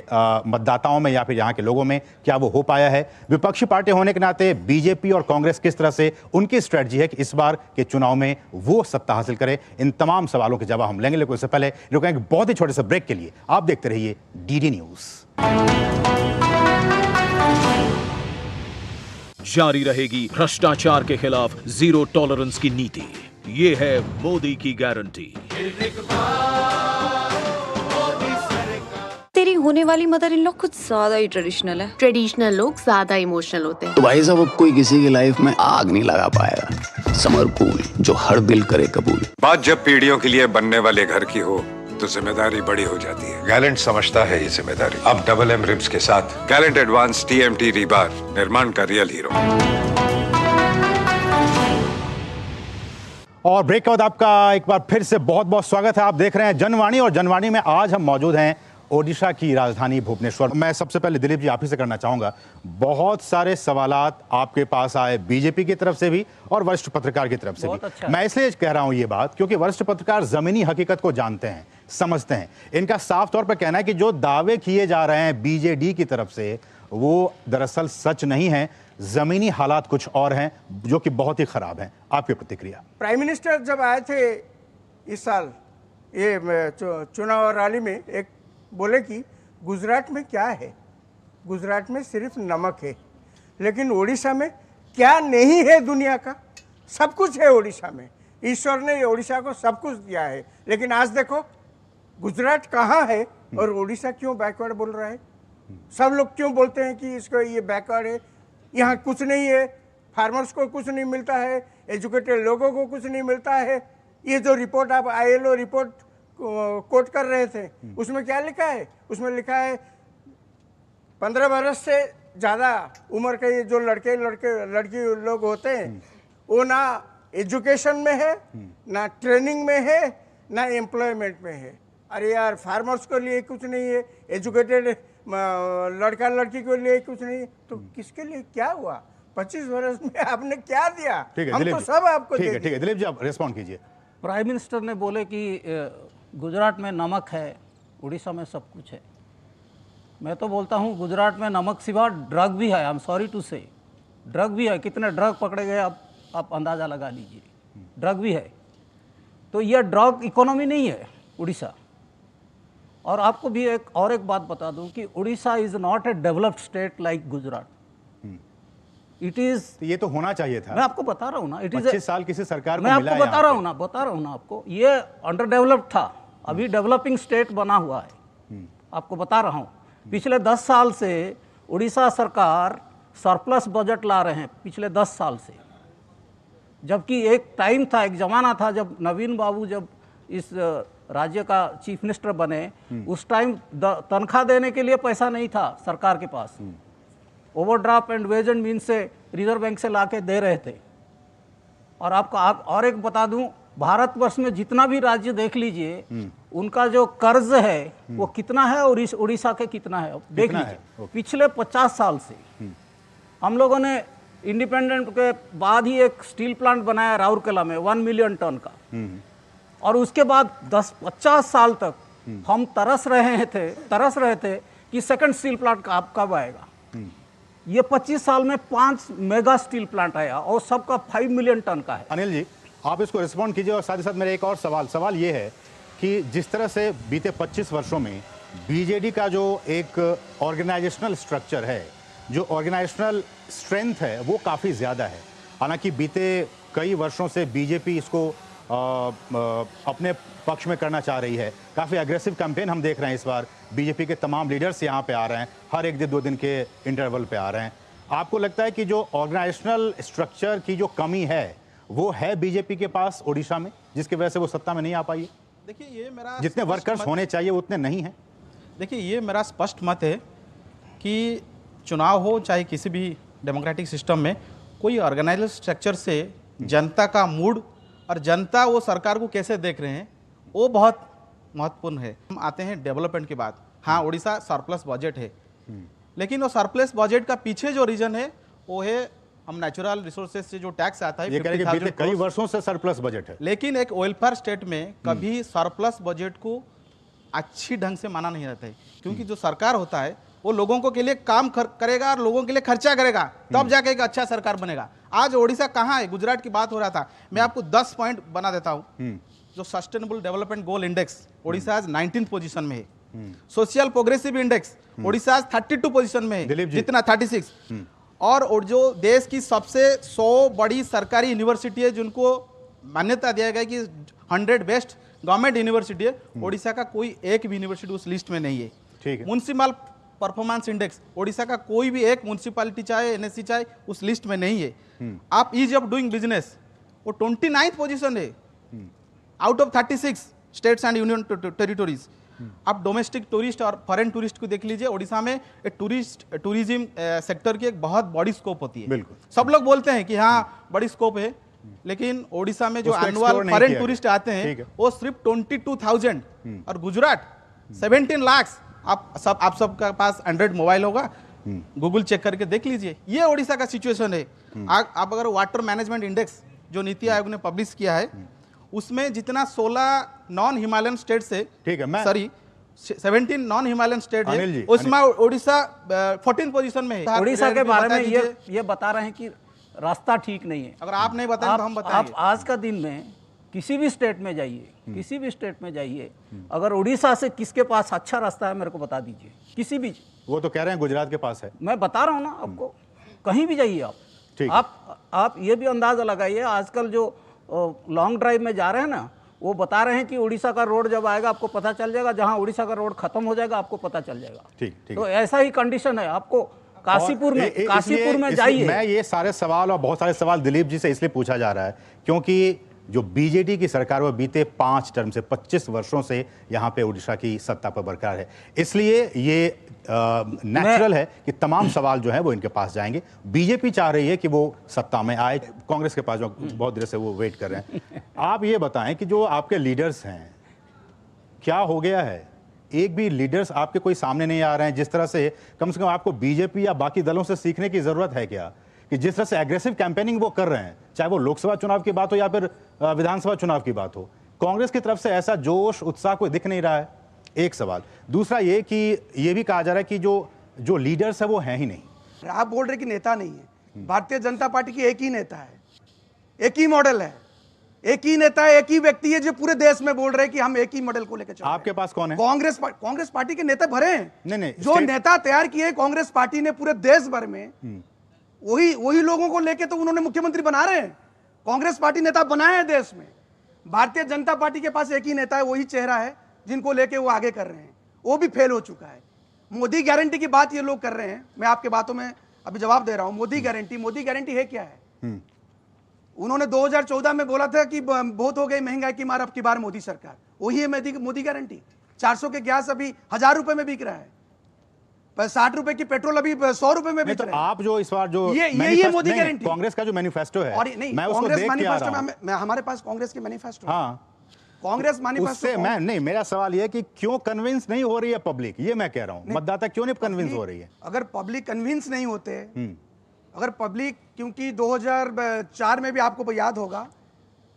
मतदाताओं में या फिर यहाँ के लोगों में, क्या वो हो पाया है? विपक्षी पार्टी होने के नाते बीजेपी और कांग्रेस किस तरह से उनकी स्ट्रेटजी है कि इस बार के चुनाव में वो सत्ता हासिल करे? इन तमाम सवालों के जवाब हम लेंगे, लेकिन उससे पहले रुकेंगे बहुत ही छोटे से ब्रेक के लिए। आप देखते रहिए डीडी न्यूज। जारी रहेगी भ्रष्टाचार के खिलाफ जीरो टॉलरेंस की नीति, ये है मोदी की गारंटी। तेरी होने वाली मदर इन लॉ कुछ ज्यादा ही ट्रेडिशनल है। ट्रेडिशनल लोग ज्यादा इमोशनल होते हैं। तो भाई साहब, अब कोई किसी की लाइफ में आग नहीं लगा पाएगा। समर कूल, जो हर दिल करे कबूल। बात जब पीढ़ियों के लिए बनने वाले घर की हो तो जिम्मेदारी बड़ी हो जाती है। गैलेंट समझता है ये जिम्मेदारी। अब डबल एम रिब्स के साथ गैलेंट एडवांस TMT रीबार, निर्माण का रियल हीरो। और ब्रेक के बाद आपका एक बार फिर से बहुत बहुत स्वागत है। आप देख रहे हैं जनवाणी, और जनवाणी में आज हम मौजूद हैं ओडिशा की राजधानी भुवनेश्वर। मैं सबसे पहले दिलीप जी आप ही से करना चाहूंगा, बहुत सारे सवालात आपके पास आए बीजेपी की तरफ से भी और वरिष्ठ पत्रकार की तरफ से भी। अच्छा। मैं इसलिए कह रहा हूं ये बात क्योंकि वरिष्ठ पत्रकार जमीनी हकीकत को जानते हैं, समझते हैं। इनका साफ तौर पर कहना है कि जो दावे किए जा रहे हैं बीजेडी की तरफ से वो दरअसल सच नहीं है, जमीनी हालात कुछ और हैं जो कि बहुत ही खराब हैं। आपकी प्रतिक्रिया? प्राइम मिनिस्टर जब आए थे इस साल ये चुनाव रैली में, एक बोले कि गुजरात में क्या है, गुजरात में सिर्फ नमक है, लेकिन उड़ीसा में क्या नहीं है, दुनिया का सब कुछ है उड़ीसा में। ईश्वर ने उड़ीसा को सब कुछ दिया है, लेकिन आज देखो गुजरात कहाँ है और उड़ीसा क्यों बैकवर्ड बोल रहा है। सब लोग क्यों बोलते हैं कि इसको ये बैकवर्ड है, यहाँ कुछ नहीं है, फार्मर्स को कुछ नहीं मिलता है, एजुकेटेड लोगों को कुछ नहीं मिलता है। ये जो रिपोर्ट आप ILO रिपोर्ट कोट कर रहे थे, उसमें क्या लिखा है? उसमें लिखा है 15 बरस से ज़्यादा उम्र के ये जो लड़की लोग होते हैं वो ना एजुकेशन में है, ना ट्रेनिंग में है, ना एम्प्लॉयमेंट में है। अरे यार, फार्मर्स को लिए कुछ नहीं है, एजुकेटेड लड़का लड़की को लिए कुछ नहीं है, तो किसके लिए क्या हुआ? 25 वर्ष में आपने क्या दिया? हम तो सब आपको ठीक है दिलीप जी आप रिस्पॉन्ड कीजिए। प्राइम मिनिस्टर ने बोले कि गुजरात में नमक है, उड़ीसा में सब कुछ है। मैं तो बोलता हूँ गुजरात में नमक सिवा ड्रग भी है। आई एम सॉरी टू से, ड्रग भी है। कितने ड्रग पकड़े गए आप अंदाज़ा लगा लीजिए, ड्रग भी है। तो यह ड्रग इकोनॉमी नहीं है उड़ीसा। और आपको भी एक बात बता दूं कि Orissa is not a developed state like Gujarat. It is, ये तो होना चाहिए था। मैं आपको बता रहा हूँ ना, इट इज 25 साल किसी सरकार को मैं मिला आपको बता रहा हूँ ना आपको, ये अंडर डेवलप्ड था, अभी डेवलपिंग स्टेट बना हुआ है। आपको बता रहा हूँ, पिछले 10 साल से उड़ीसा सरकार सरप्लस बजट ला रहे हैं, पिछले 10 साल से। जबकि एक टाइम था, एक जमाना था जब नवीन बाबू जब इस राज्य का चीफ मिनिस्टर बने, उस टाइम तनख्वाह देने के लिए पैसा नहीं था सरकार के पास। Overdraft and ways and mean से रिजर्व बैंक से लाके दे रहे थे। और और एक बता दूं, भारतवर्ष में जितना भी राज्य देख लीजिए, उनका जो कर्ज है वो कितना है और इस उड़ीसा के कितना है देख लीजिए। पिछले 50 साल से हम लोगों ने इंडिपेंडेंट के बाद ही एक स्टील प्लांट बनाया राउरकेला में 1 मिलियन टन का, और उसके बाद 10-50 साल तक हम तरस रहे थे कि सेकंड स्टील प्लांट कब आएगा। ये 25 साल में 5 मेगा स्टील प्लांट आया और सबका 5 मिलियन टन का है। अनिल जी आप इसको रिस्पॉन्ड कीजिए। और साथ ही साथ मेरा एक और सवाल ये है कि जिस तरह से बीते 25 वर्षों में बीजेडी का जो एक ऑर्गेनाइजेशनल स्ट्रक्चर है, जो ऑर्गेनाइजेशनल स्ट्रेंथ है, वो काफ़ी ज़्यादा है। हालांकि बीते कई वर्षों से बीजेपी इसको अपने पक्ष में करना चाह रही है। काफ़ी एग्रेसिव कैंपेन हम देख रहे हैं इस बार। बीजेपी के तमाम लीडर्स यहाँ पे आ रहे हैं, हर एक दिन 2 दिन के इंटरवल पे आ रहे हैं। आपको लगता है कि जो ऑर्गेनाइजेशनल स्ट्रक्चर की जो कमी है वो है बीजेपी के पास उड़ीसा में, जिसकी वजह से वो सत्ता में नहीं आ पाई है? देखिए, ये मेरा जितने वर्कर्स होने चाहिए उतने नहीं हैं। देखिए, ये मेरा स्पष्ट मत है कि चुनाव हो चाहे किसी भी डेमोक्रेटिक सिस्टम में, कोई ऑर्गेनाइज्ड स्ट्रक्चर से जनता का मूड और जनता वो सरकार को कैसे देख रहे हैं वो बहुत महत्वपूर्ण है। हम आते हैं डेवलपमेंट की बात। हाँ, उड़ीसा सरप्लस बजट है, लेकिन वो सरप्लस बजट का पीछे जो रीजन है वो है हम नेचुरल रिसोर्सेज से जो टैक्स आता है, ये कह रहे हैं कि बीते कई वर्षों से सरप्लस बजट है। लेकिन एक वेलफेयर स्टेट में कभी सरप्लस बजट को अच्छी ढंग से माना नहीं जाता है, क्योंकि जो सरकार होता है वो लोगों को के लिए काम करेगा और लोगों के लिए खर्चा करेगा, तब जाके एक अच्छा सरकार बनेगा। आज उड़ीसा कहाँ है? गुजरात की बात हो रहा था, मैं आपको 10 पॉइंट बना देता हूँ। जो sustainable development goal index Orissa आज 19th पोजीशन में है। सोशल प्रोग्रेसिव इंडेक्स उड़ीसा आज 32 पोजीशन में है, जितना 36। और जो देश की सबसे 100 बड़ी सरकारी यूनिवर्सिटी है जिनको मान्यता दिया गया कि 100 बेस्ट गवर्नमेंट यूनिवर्सिटी है, उड़ीसा का कोई एक भी यूनिवर्सिटी उस लिस्ट में नहीं है। ठीक है। म्युनिसिपल परफॉर्मेंस इंडेक्स उड़ीसा का कोई भी एक म्युनिसिपैलिटी चाहे NSC चाहे उस लिस्ट में नहीं है। आप ईज ऑफ डूइंग बिजनेस वो 29th पोजीशन है out of 36 states and union territories. आप डोमेस्टिक टूरिस्ट और फॉरेन टूरिस्ट को देख लीजिए, उड़ीसा में टूरिज्म सेक्टर की एक बहुत बड़ी स्कोप होती है। बिल्कुल। सब लोग बोलते हैं कि हाँ बड़ी स्कोप है, लेकिन उड़ीसा में जो एनुअल फॉरेन टूरिस्ट आते हैं वो सिर्फ 22,000 और गुजरात 17 लाख आप सबके पास एंड्रॉइड मोबाइल होगा, गूगल चेक करके देख लीजिए। ये ओडिशा का सिचुएशन है। आप अगर वाटर मैनेजमेंट इंडेक्स जो नीति आयोग ने पब्लिश किया है, उसमें जितना 16 नॉन हिमालयन स्टेट से, ठीक है, मैं 17 नॉन हिमालयन स्टेट है, उसमें ओडिशा 14 पोजीशन में है। ओडिशा के बारे में ये बता रहे हैं कि रास्ता ठीक नहीं है। अगर आप नहीं बताएं तो हम बताएंगे। आप आज का दिन में किसी भी स्टेट में जाइए, अगर उड़ीसा से किसके पास अच्छा रास्ता है मेरे को बता दीजिए, किसी भी। वो तो कह रहे हैं गुजरात के पास है। मैं बता रहा हूँ ना आपको, कहीं भी जाइए आप ये भी अंदाजा लगाइए। आजकल जो लॉन्ग ड्राइव में जा रहे हैं ना, वो बता रहे हैं कि उड़ीसा का रोड जब आएगा आपको पता चल जाएगा, जहाँ उड़ीसा का रोड खत्म हो जाएगा आपको पता चल जाएगा। ठीक, तो ऐसा ही कंडीशन है। आपको काशीपुर में जाइए। मैं ये सारे सवाल और बहुत सारे सवाल दिलीप जी से इसलिए पूछा जा रहा है क्योंकि जो बीजेडी की सरकार वो बीते 5 टर्म से 25 वर्षों से यहाँ पे उड़ीसा की सत्ता पर बरकरार है, इसलिए ये नेचुरल है कि तमाम सवाल जो है वो इनके पास जाएंगे। बीजेपी चाह रही है कि वो सत्ता में आए, कांग्रेस के पास जो बहुत देर से वो वेट कर रहे हैं। आप ये बताएं कि जो आपके लीडर्स हैं, क्या हो गया है? एक भी लीडर्स आपके कोई सामने नहीं आ रहे हैं। जिस तरह से कम आपको बीजेपी या बाकी दलों से सीखने की जरूरत है क्या, कि जिस तरह से एग्रेसिव कैंपेनिंग वो कर रहे हैं, चाहे वो लोकसभा चुनाव की बात हो या फिर विधानसभा चुनाव की बात हो, कांग्रेस की तरफ से ऐसा जोश उत्साह कोई दिख नहीं रहा है। एक सवाल। दूसरा ये कि ये भी कहा जा रहा है कि जो लीडर्स है वो हैं ही नहीं। आप बोल रहे कि नेता नहीं है। भारतीय जनता पार्टी की एक ही नेता है, एक ही मॉडल है, एक ही नेता है, एक ही व्यक्ति है जो पूरे देश में बोल रहे हैं कि हम एक ही मॉडल को लेकर चल रहे हैं। आपके पास कौन है? कांग्रेस पार्टी के नेता भरे हैं। नहीं, जो नेता तैयार किए कांग्रेस पार्टी ने पूरे देश भर में, वही लोगों को लेके तो उन्होंने मुख्यमंत्री बना रहे हैं। कांग्रेस पार्टी नेता बनाए हैं देश में। भारतीय जनता पार्टी के पास एक ही नेता है, वही चेहरा है जिनको लेके वो आगे कर रहे हैं, वो भी फेल हो चुका है। मोदी गारंटी की बात ये लोग कर रहे हैं, मैं आपके बातों में अभी जवाब दे रहा हूं। मोदी गारंटी है क्या है? उन्होंने 2014 में बोला था कि बहुत हो गई महंगाई की मार, अब की बार मोदी सरकार, वही है मोदी गारंटी। 400 के गैस अभी 1000 रुपए में बिक रहा है, 60 रुपए की पेट्रोल अभी 100 रुपए में बिक रहा है। आप जो इस बार जो ये मोदी गारंटी, कांग्रेस का जो मैनिफेस्टो है, और नहीं, मैं उसको देख के आ रहा हूं। हमारे पास कांग्रेस की मैनिफेस्टो, हाँ, कांग्रेस मैनिफेस्टो। मैं नहीं, मेरा सवाल यह है कि क्यों कन्विंस नहीं हो रही है पब्लिक, ये मैं कह रहा हूं। मतदाता क्यों नहीं कन्विंस हो रही है? अगर पब्लिक कन्विंस नहीं होते, अगर पब्लिक, क्योंकि 2004 में भी आपको याद होगा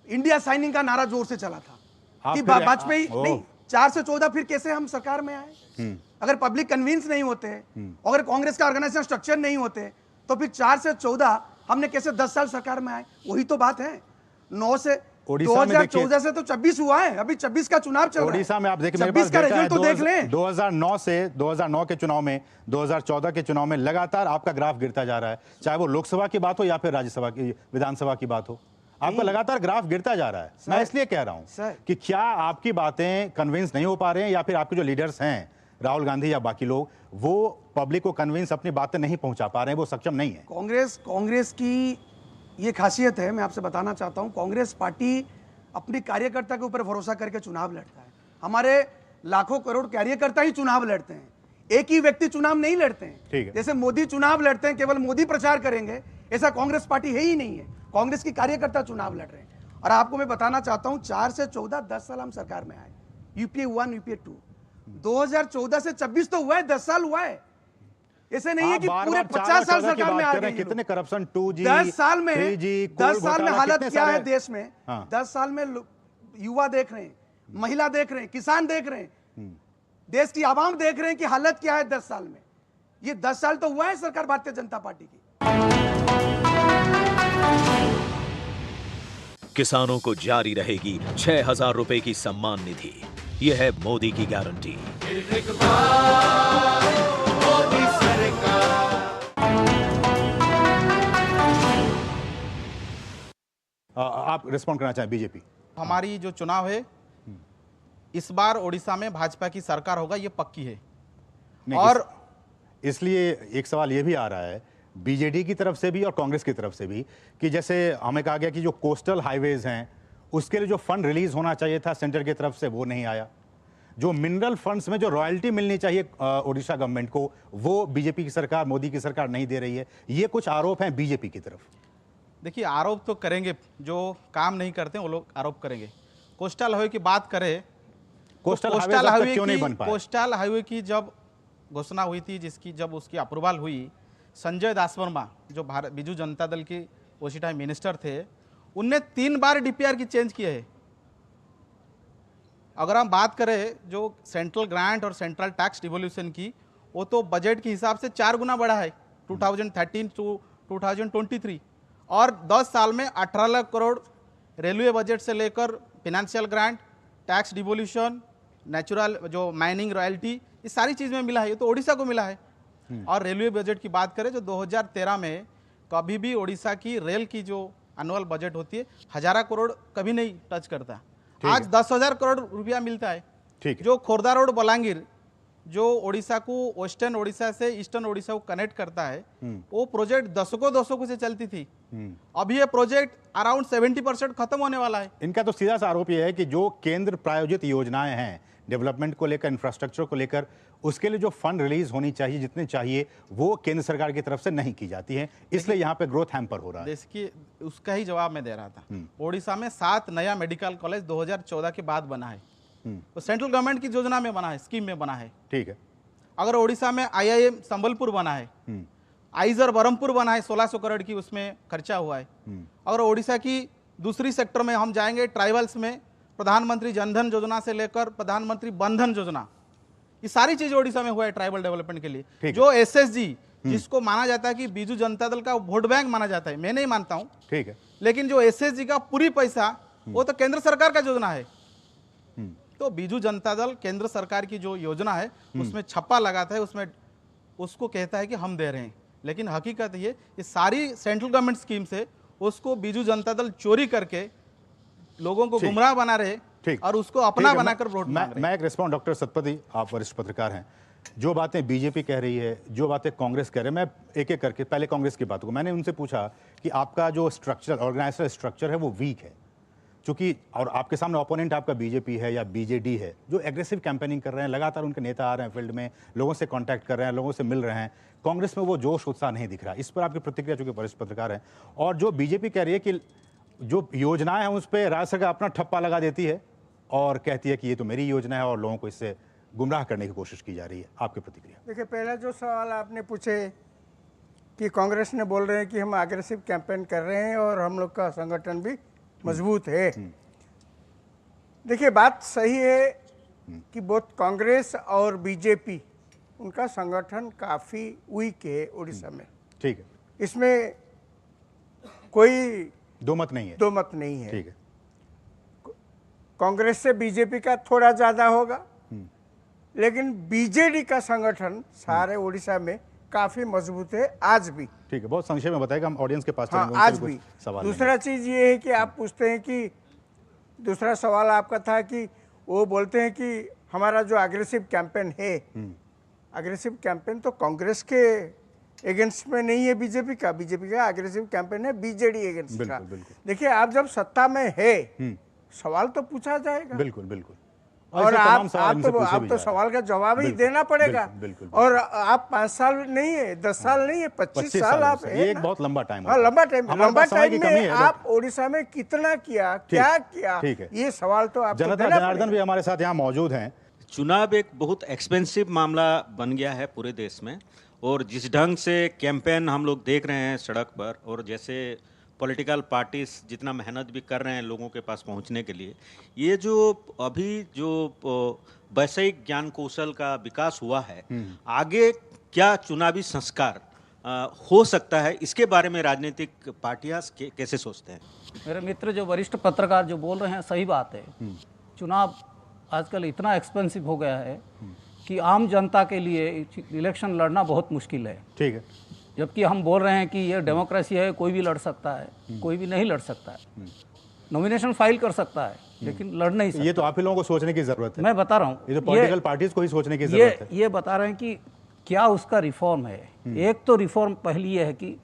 इंडिया साइनिंग का नारा जोर से चला था कि वाजपेयी नहीं, 4 से 14 फिर कैसे हम सरकार में आए? अगर पब्लिक कन्विंस नहीं होते, अगर कांग्रेस का ऑर्गेनाइजेशन स्ट्रक्चर नहीं होते, तो फिर 4 से 14 हमने कैसे 10 साल सरकार में आए? वही तो बात है। 9 से 2014 से तो 26 हुआ है, अभी 26 का चुनाव चल रहा है। ओडिशा में आप देखिए, 26 का रिजल्ट तो देख लें। 2009 के चुनाव में, 2014 के चुनाव में लगातार आपका ग्राफ गिरता जा रहा है, चाहे वो लोकसभा की बात हो या फिर राज्यसभा की, विधानसभा की बात हो, आपका लगातार ग्राफ गिरता जा रहा है। मैं इसलिए कह रहा हूं कि क्या आपकी बातें कन्विंस नहीं हो पा रहे हैं, या फिर आपके जो लीडर्स हैं राहुल गांधी या बाकी लोग, वो पब्लिक को कन्विंस अपनी बातें नहीं पहुंचा पा रहे हैं, वो सक्षम नहीं है? कांग्रेस की ये खासियत है, मैं आपसे बताना चाहता हूं, कांग्रेस पार्टी अपनी कार्यकर्ता के ऊपर भरोसा करके चुनाव लड़ता है। हमारे लाखों करोड़ कार्यकर्ता ही चुनाव लड़ते हैं, एक ही व्यक्ति चुनाव नहीं लड़ते हैं। जैसे मोदी चुनाव लड़ते हैं, केवल मोदी प्रचार करेंगे, ऐसा कांग्रेस पार्टी है ही नहीं है। कांग्रेस की कार्यकर्ता चुनाव लड़ रहे हैं। और आपको मैं बताना चाहता हूं, 4 से 14 10 साल हम सरकार में आए, यूपीए 1 यूपीए 2, 2014 से 26 तो हुआ है, 10 साल हुआ है। ऐसे नहीं है कि पूरे 50 साल सरकार में आ गए। कितने करप्शन, 2G, 10 साल में 3G, 10 साल में हालत क्या है देश में? 10 साल में युवा देख रहे हैं, महिला देख रहे हैं, किसान देख रहे हैं, देश की आवाम देख रहे हैं कि हालत क्या है 10 साल में। ये 10 साल तो हुआ है सरकार भारतीय जनता पार्टी की। किसानों को जारी रहेगी 6000 रुपए की सम्मान निधि। यह है मोदी की गारंटी। आप रिस्पॉन्ड करना चाहें? बीजेपी, हमारी जो चुनाव है इस बार ओडिशा में भाजपा की सरकार होगा, ये पक्की है। और इसलिए एक सवाल ये भी आ रहा है बीजेडी की तरफ से भी और कांग्रेस की तरफ से भी कि जैसे हमें कहा गया कि जो कोस्टल हाईवेज हैं उसके लिए जो फंड रिलीज होना चाहिए था सेंटर की तरफ से, वो नहीं आया। जो मिनरल फंड्स में जो रॉयल्टी मिलनी चाहिए ओडिशा गवर्नमेंट को, वो बीजेपी की सरकार, मोदी की सरकार नहीं दे रही है। ये कुछ आरोप हैं बीजेपी की तरफ। देखिए, आरोप तो करेंगे, जो काम नहीं करते वो लोग आरोप करेंगे। कोस्टल हाईवे की बात करें कोस्टल हाईवे क्यों नहीं बन पाया? कोस्टल हाईवे की जब घोषणा हुई थी, जब उसकी अप्रूवल हुई, संजय दास वर्मा जो बीजू जनता दल की उसी टाइम मिनिस्टर थे, उनने 3 बार डीपीआर की चेंज किए है। अगर हम बात करें जो सेंट्रल ग्रांट और सेंट्रल टैक्स डिवोल्यूशन की, वो तो बजट के हिसाब से 4 गुना बढ़ा है 2013 टू 2023, और 10 साल में 18 लाख करोड़ रेलवे बजट से लेकर financial grant, tax devolution, natural जो माइनिंग रॉयल्टी, ये सारी चीज़ में मिला है। ये तो ओडिशा को मिला है। और रेलवे बजट की बात करें जो 2013 में कभी भी ओडिशा की रेल की जो एनुअल बजट होती है 1000 करोड़ कभी नहीं टच करता। आज 10,000 करोड़ रुपया मिलता है। जो खोर्धा रोड बलांगीर जो ओडिशा को वेस्टर्न ओडिशा से ईस्टर्न ओडिशा को कनेक्ट करता है, वो प्रोजेक्ट दशकों से चलती थी। अभी ये प्रोजेक्ट अराउंड 70% खत्म होने वाला है। इनका तो सीधा सा आरोप यह है कि जो केंद्र प्रायोजित योजनाएं हैं डेवलपमेंट को लेकर, इंफ्रास्ट्रक्चर को लेकर, उसके लिए जो फंड रिलीज होनी चाहिए, जितने चाहिए, वो केंद्र सरकार की तरफ से नहीं की जाती है, इसलिए यहाँ पे ग्रोथ हैम्पर हो रहा है। देखिए, उसका ही जवाब मैं दे रहा था। ओडिशा में 7 नया मेडिकल कॉलेज 2014 के बाद बना है। तो सेंट्रल गवर्नमेंट की योजना में बना है, स्कीम में बना है। ठीक है। अगर ओडिशा में IIM संबलपुर बना है, आइजर बरहमपुर बना है, 1600 करोड़ की उसमें खर्चा हुआ है। अगर ओडिशा की दूसरी सेक्टर में हम जाएंगे, ट्राइबल्स में प्रधानमंत्री जनधन योजना से लेकर प्रधानमंत्री बंधन योजना, ये सारी चीज ओडिशा में हुआ है ट्राइबल डेवलपमेंट के लिए। जो SSG जिसको माना जाता है कि बीजू जनता दल का वोट बैंक माना जाता है, मैं नहीं मानता हूं, ठीक है, लेकिन जो SSG का पूरी पैसा वो तो केंद्र सरकार का योजना है। तो बीजू जनता दल केंद्र सरकार की जो योजना है उसमें छप्पा लगाता है, उसमें उसको कहता है कि हम दे रहे हैं, लेकिन हकीकत ये सारी सेंट्रल गवर्नमेंट स्कीम से उसको बीजू जनता दल चोरी करके लोगों को गुमराह बना रहे और उसको अपना बनाकर वोट मांग रहे हैं। मैं एक रिस्पॉन्ड, डॉक्टर सतपथी, आप वरिष्ठ पत्रकार हैं, जो बातें बीजेपी कह रही है, जो बातें कांग्रेस कह रहे हैं, मैं एक एक करके पहले कांग्रेस की बातों को, मैंने उनसे पूछा कि आपका जो स्ट्रक्चर, ऑर्गेनाइजेशनल स्ट्रक्चर है वो वीक है, चूंकि और आपके सामने ओपोनेंट आपका बीजेपी है या BJD है, जो एग्रेसिव कैंपेनिंग कर रहे हैं, लगातार उनके नेता आ रहे हैं फील्ड में, लोगों से कांटेक्ट कर रहे हैं, लोगों से मिल रहे हैं, कांग्रेस में वो जोश उत्साह नहीं दिख रहा। इस पर आपकी प्रतिक्रिया, चूंकि वरिष्ठ पत्रकार हैं, और जो बीजेपी कह रही है कि जो योजनाएं हैं उस पर राज्य सरकार अपना ठप्पा लगा देती है और कहती है कि ये तो मेरी योजना है और लोगों को इससे गुमराह करने की कोशिश की जा रही है, आपकी प्रतिक्रिया? देखिए, पहला जो सवाल आपने पूछे कि कांग्रेस ने बोल रहे हैं कि हम एग्रेसिव कैंपेन कर रहे हैं और हम लोग का संगठन भी मजबूत है। देखिए, बात सही है कि बहुत कांग्रेस और बीजेपी उनका संगठन काफ़ी वीक है उड़ीसा में। ठीक है, इसमें कोई दो मत नहीं है। ठीक है। कांग्रेस से बीजेपी का थोड़ा ज़्यादा होगा, लेकिन BJD का संगठन सारे उड़ीसा में काफ़ी मजबूत है आज भी। ठीक है, बहुत संक्षेप में बताएगा, हम ऑडियंस के पास चलेंगे। आज भी दूसरा चीज़ ये है कि आप पूछते हैं कि दूसरा सवाल आपका था कि वो बोलते हैं कि हमारा जो एग्रेसिव कैंपेन है, एग्रेसिव कैंपेन तो कांग्रेस के एगेंस्ट में नहीं है बीजेपी का एग्रेसिव कैंपेन है BJD एगेंस्ट का। देखिए, आप जब सत्ता में है सवाल तो पूछा जाएगा। बिल्कुल। और आप तो सवाल का जवाब ही देना पड़ेगा। और आप 5 साल नहीं है, 10 साल नहीं है, 25 साल आप है। ये एक बहुत लंबा टाइम है। लंबा टाइम में आप ओडिशा में कितना किया, क्या किया, ये सवाल तो आप जनार्दन भी हमारे साथ यहाँ मौजूद हैं। चुनाव एक बहुत एक्सपेंसिव मामला बन गया है पूरे देश में, और जिस ढंग से कैंपेन हम लोग देख रहे हैं सड़क पर, और जैसे पॉलिटिकल पार्टीज जितना मेहनत भी कर रहे हैं लोगों के पास पहुंचने के लिए, ये जो अभी जो वैषयिक ज्ञान कौशल का विकास हुआ है, आगे क्या चुनावी संस्कार हो सकता है, इसके बारे में राजनीतिक पार्टियां कैसे सोचते हैं? मेरे मित्र जो वरिष्ठ पत्रकार जो बोल रहे हैं सही बात है। चुनाव आजकल इतना एक्सपेंसिव हो गया है कि आम जनता के लिए इलेक्शन लड़ना बहुत मुश्किल है। ठीक है, जबकि हम बोल रहे हैं कि ये डेमोक्रेसी है, कोई भी लड़ सकता है, कोई भी नहीं लड़ सकता है, नॉमिनेशन फाइल कर सकता है, लेकिन लड़ नहीं सकता। ये तो आप ही लोगों को सोचने की जरूरत है। मैं बता रहा हूँ, ये तो पॉलिटिकल पार्टीज को ही सोचने की जरूरत है। ये बता रहे हैं कि क्या उसका रिफॉर्म है। एक तो रिफॉर्म पहली ये है कि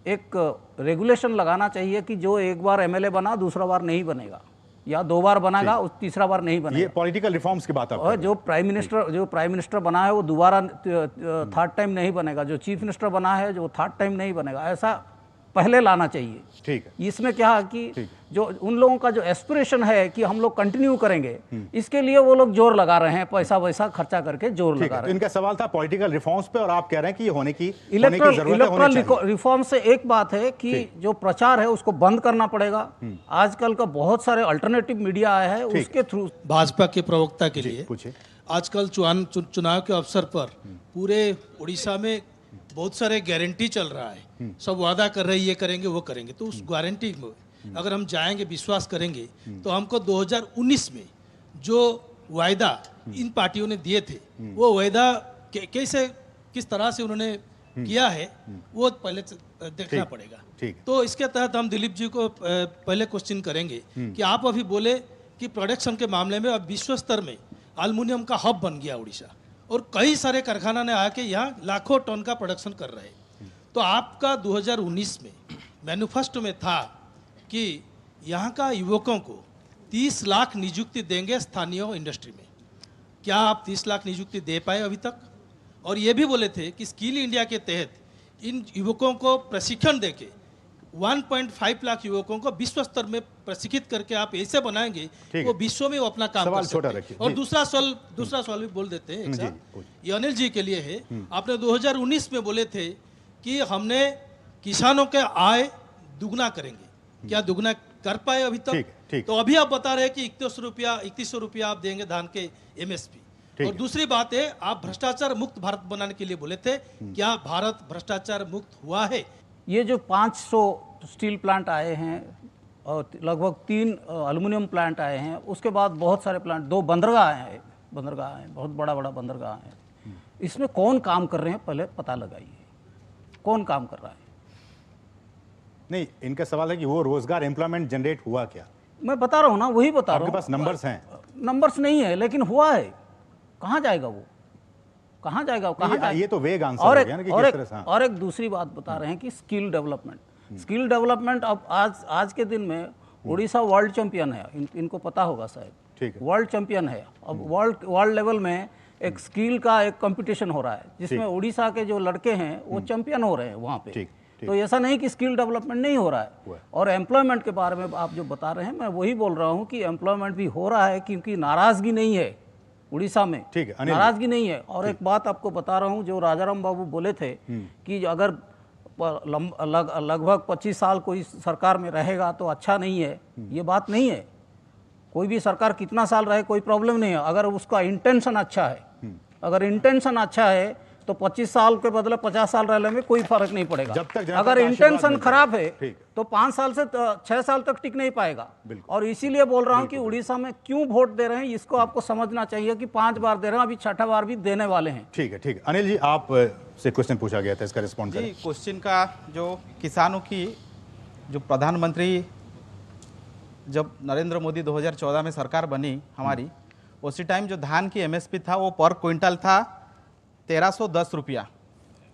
एक रेगुलेशन लगाना चाहिए कि जो एक बार MLA बना दूसरा बार नहीं बनेगा, या 2 बार बनेगा तीसरा बार नहीं बनेगा। ये पॉलिटिकल रिफॉर्म्स की बात है। और जो प्राइम मिनिस्टर बना है वो दोबारा 3rd टाइम नहीं बनेगा, जो चीफ मिनिस्टर बना है जो 3rd टाइम नहीं बनेगा। ऐसा पहले लाना चाहिए। ठीक है। इसमें क्या है कि जो उन लोगों का जो एस्पिरेशन है कि हम लोग कंटिन्यू करेंगे, इसके लिए वो लोग जोर लगा रहे हैं, पैसा वैसा खर्चा करके जोर लगा रहे हैं। इनका सवाल था पॉलिटिकल रिफॉर्म्स पे, और आप कह रहे हैं कि ये होने की इलेक्ट्रल रिफॉर्म से एक बात है कि जो प्रचार है उसको बंद करना पड़ेगा। आजकल का बहुत सारे अल्टरनेटिव मीडिया आया है, उसके थ्रू भाजपा के प्रवक्ता के लिए आजकल चुनाव के अवसर पर पूरे उड़ीसा में बहुत सारे गारंटी चल रहा है, सब वादा कर रहे हैं ये करेंगे वो करेंगे। तो उस गारंटी में अगर हम जाएंगे, विश्वास करेंगे, तो हमको 2019 में जो वायदा इन पार्टियों ने दिए थे वो वायदा कैसे किस तरह से उन्होंने किया है वो पहले देखना पड़ेगा। तो इसके तहत हम दिलीप जी को पहले क्वेश्चन करेंगे कि आप अभी बोले कि प्रोडक्शन के मामले में अब विश्व स्तर में एल्युमिनियम का हब बन गया उड़ीसा, और कई सारे कारखाना ने आके यहाँ लाखों टन का प्रोडक्शन कर रहे हैं। तो आपका 2019 में मैनिफेस्टो में था कि यहाँ का युवकों को 30 लाख नियुक्ति देंगे स्थानीय इंडस्ट्री में। क्या आप 30 लाख नियुक्ति दे पाए अभी तक? और ये भी बोले थे कि स्किल इंडिया के तहत इन युवकों को प्रशिक्षण देके 1.5 लाख युवकों को विश्व स्तर में प्रशिक्षित करके आप ऐसे बनाएंगे वो विश्व में वो अपना काम कर सकते हैं। और दूसरा सवाल भी बोल देते हैं एक साथ, ये अनिल जी के लिए है। आपने 2019 में बोले थे कि हमने किसानों के आय दुगना करेंगे, क्या दुगना कर पाए अभी तक? तो अभी आप बता रहे हैं कि 3100 रुपया आप देंगे धान के MSP। और दूसरी बात है, आप भ्रष्टाचार मुक्त भारत बनाने के लिए बोले थे, क्या भारत भ्रष्टाचार मुक्त हुआ है? ये जो 500 स्टील प्लांट आए हैं और लगभग 3 एल्युमिनियम प्लांट आए हैं, उसके बाद बहुत सारे प्लांट, 2 बंदरगाह आए हैं, बहुत बड़ा बंदरगाह है। इसमें कौन काम कर रहे हैं पहले पता लगाइए, कौन काम कर रहा है। नहीं, इनका सवाल है कि वो रोजगार एम्प्लॉयमेंट जनरेट हुआ क्या? मैं बता रहा हूँ ना, वही बता रहा हूँ। आपके पास नंबर्स हैं? नंबर्स नहीं है, लेकिन हुआ है। कहाँ जाएगा वो, कहाँ जाएगा? ये तो वेग आंसर हो गया ना कि किस तरह से। और एक दूसरी बात बता रहे हैं कि स्किल डेवलपमेंट अब आज के दिन में उड़ीसा वर्ल्ड चैंपियन है, इनको पता होगा शायद, वर्ल्ड चैंपियन है। अब वर्ल्ड लेवल में एक स्किल का एक कंपटीशन हो रहा है जिसमें उड़ीसा के जो लड़के हैं वो चैंपियन हो रहे हैं वहाँ पे। तो ऐसा नहीं कि स्किल डेवलपमेंट नहीं हो रहा है। और एम्प्लॉयमेंट के बारे में आप जो बता रहे हैं, मैं वही बोल रहा हूँ कि एम्प्लॉयमेंट भी हो रहा है, क्योंकि नाराजगी नहीं है उड़ीसा में, नाराजगी नहीं है। और एक बात आपको बता रहा हूँ, जो राजाराम बाबू बोले थे कि अगर लगभग 25 साल कोई सरकार में रहेगा तो अच्छा नहीं है, ये बात नहीं है। कोई भी सरकार कितना साल रहे कोई प्रॉब्लम नहीं है, अगर उसका इंटेंशन अच्छा है। अगर इंटेंशन अच्छा है तो 25 साल के बदले 50 साल रहने में कोई फर्क नहीं पड़ेगा। अगर इंटेंशन खराब है तो 5 साल से 6 साल तक टिक नहीं पाएगा। और इसीलिए बोल रहा हूं कि उड़ीसा में क्यों वोट दे रहे हैं, इसको आपको समझना चाहिए कि 5 बार दे रहे हैं, अभी 6ठा बार भी देने वाले हैं। ठीक है। अनिल जी, आप से क्वेश्चन पूछा गया था, इसका रिस्पॉन्ड करें। क्वेश्चन का जो किसानों की, जो प्रधानमंत्री जब नरेंद्र मोदी 2014 में सरकार बनी हमारी, उसी टाइम जो धान की MSP था वो पर क्विंटल था 1310 रुपया।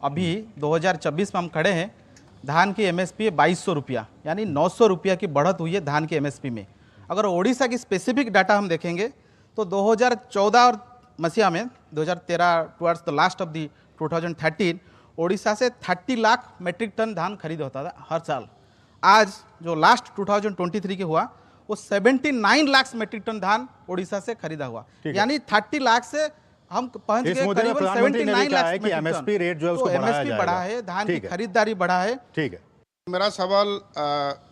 अभी 2024 में हम खड़े हैं, धान की MSP 2200 रुपया, यानी 900 रुपया की बढ़त हुई है धान की MSP में। अगर ओडिशा की स्पेसिफिक डाटा हम देखेंगे तो 2014 और मसीहा में 2013 towards the last of the 2013 Odisha से 30 लाख मेट्रिक टन धान खरीद होता था हर साल। आज जो लास्ट 2023 के हुआ वो 79 लाख मेट्रिक टन धान ओडिशा से खरीदा हुआ, यानी 30 लाख से हम पहुंच गए करीबन 79 लाख कि MSP रेट जो है उसको बढ़ाया जाएगा। बढ़ा है, धान की खरीदारी बढ़ा है। ठीक है। मेरा सवाल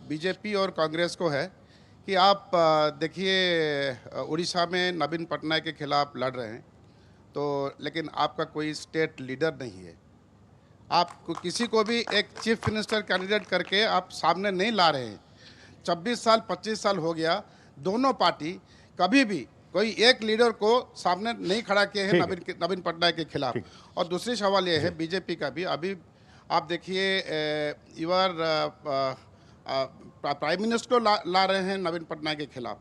बीजेपी और कांग्रेस को है कि आप देखिए उड़ीसा में नवीन पटनायक के खिलाफ लड़ रहे हैं, तो लेकिन आपका कोई स्टेट लीडर नहीं है। आप किसी को भी एक चीफ मिनिस्टर कैंडिडेट करके आप सामने नहीं ला रहे हैं। 26 साल 25 साल हो गया, दोनों पार्टी कभी भी कोई एक लीडर को सामने नहीं खड़ा किए हैं नवीन पटनायक के खिलाफ। और दूसरी सवाल ये है बीजेपी का भी, अभी आप देखिए यूआर प्राइम मिनिस्टर को ला रहे हैं नवीन पटनायक के खिलाफ,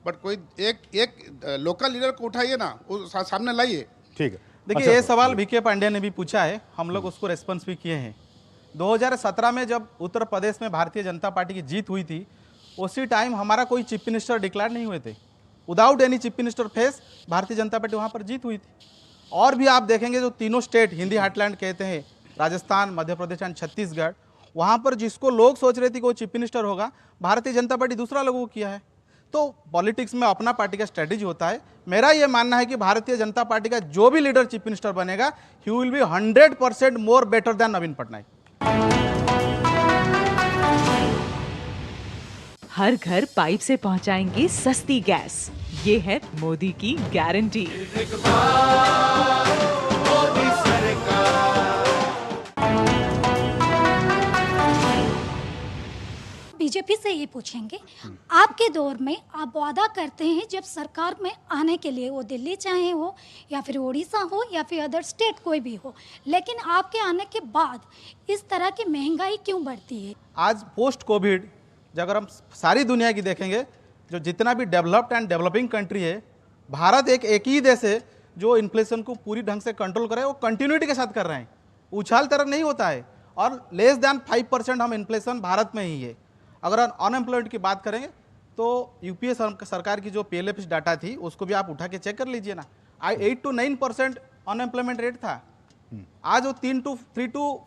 बट कोई एक लोकल लीडर को उठाइए ना, सामने लाइए। ठीक है। देखिए ये सवाल VK पांड्या ने भी पूछा है, हम लोग उसको रेस्पॉन्स भी किए हैं। 2017 में जब उत्तर प्रदेश में भारतीय जनता पार्टी की जीत हुई थी, उसी टाइम हमारा कोई चीफ मिनिस्टर डिक्लेयर नहीं हुए थे। Without any chief minister face Bharatiya Janata party वहाँ पर जीत हुई थी। और भी आप देखेंगे जो तीनों स्टेट हिंदी हार्टलैंड कहते हैं, राजस्थान, मध्य प्रदेश एंड छत्तीसगढ़, वहाँ पर जिसको लोग सोच रहे थे कि वो चीफ मिनिस्टर होगा, भारतीय जनता पार्टी दूसरा लोगों को किया है। तो पॉलिटिक्स में अपना पार्टी का स्ट्रेटेजी होता है। मेरा ये मानना है कि भारतीय जनता पार्टी का जो भी लीडर चीफ मिनिस्टर बनेगा, he will be 100% more better than Naveen Patnaik. हर घर पाइप से पहुंचाएंगे सस्ती गैस, ये है मोदी की गारंटी। बीजेपी से ये पूछेंगे, आपके दौर में आप वादा करते हैं जब सरकार में आने के लिए, वो दिल्ली चाहे हो या फिर उड़ीसा हो या फिर अदर स्टेट कोई भी हो, लेकिन आपके आने के बाद इस तरह की महंगाई क्यों बढ़ती है? आज पोस्ट कोविड अगर हम सारी दुनिया की देखेंगे, जो जितना भी डेवलप्ड एंड डेवलपिंग कंट्री है, भारत एक ही देश है जो इन्फ्लेशन को पूरी ढंग से कंट्रोल करे, वो कंटिन्यूटी के साथ कर रहे हैं, उछाल तरह नहीं होता है। और लेस दैन 5% हम इन्फ्लेशन भारत में ही है। अगर अनएम्प्लॉयमेंट की बात करेंगे तो यूपीए सरकार की जो PLFS डाटा थी उसको भी आप उठा के चेक कर लीजिए ना, 8 to 9% अनएम्प्लॉयमेंट रेट था, आज वो 3 to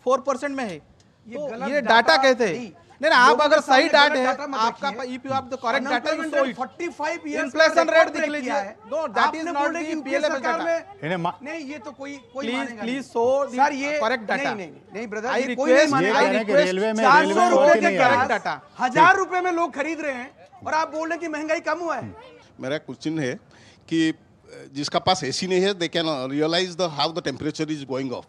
4% में है। ये डाटा कहते हैं। नहीं, आप अगर सही डाटा है आपका, if you have the correct data, you show it. 45 years inflation rate देख लीजिए। No, that is not the PLFS data. नहीं, ये तो कोई please show the correct data. नहीं ब्रदर, ये कोई नहीं मानेगा। रेलवे में 400 रुपए के करेक्ट डाटा, 1000 रुपए में लोग खरीद रहे हैं और आप बोल रहे हैं कि महंगाई कम हुआ है। मेरा क्वेश्चन है कि जिसका पास AC नहीं है, they can realise the how the temperature is going off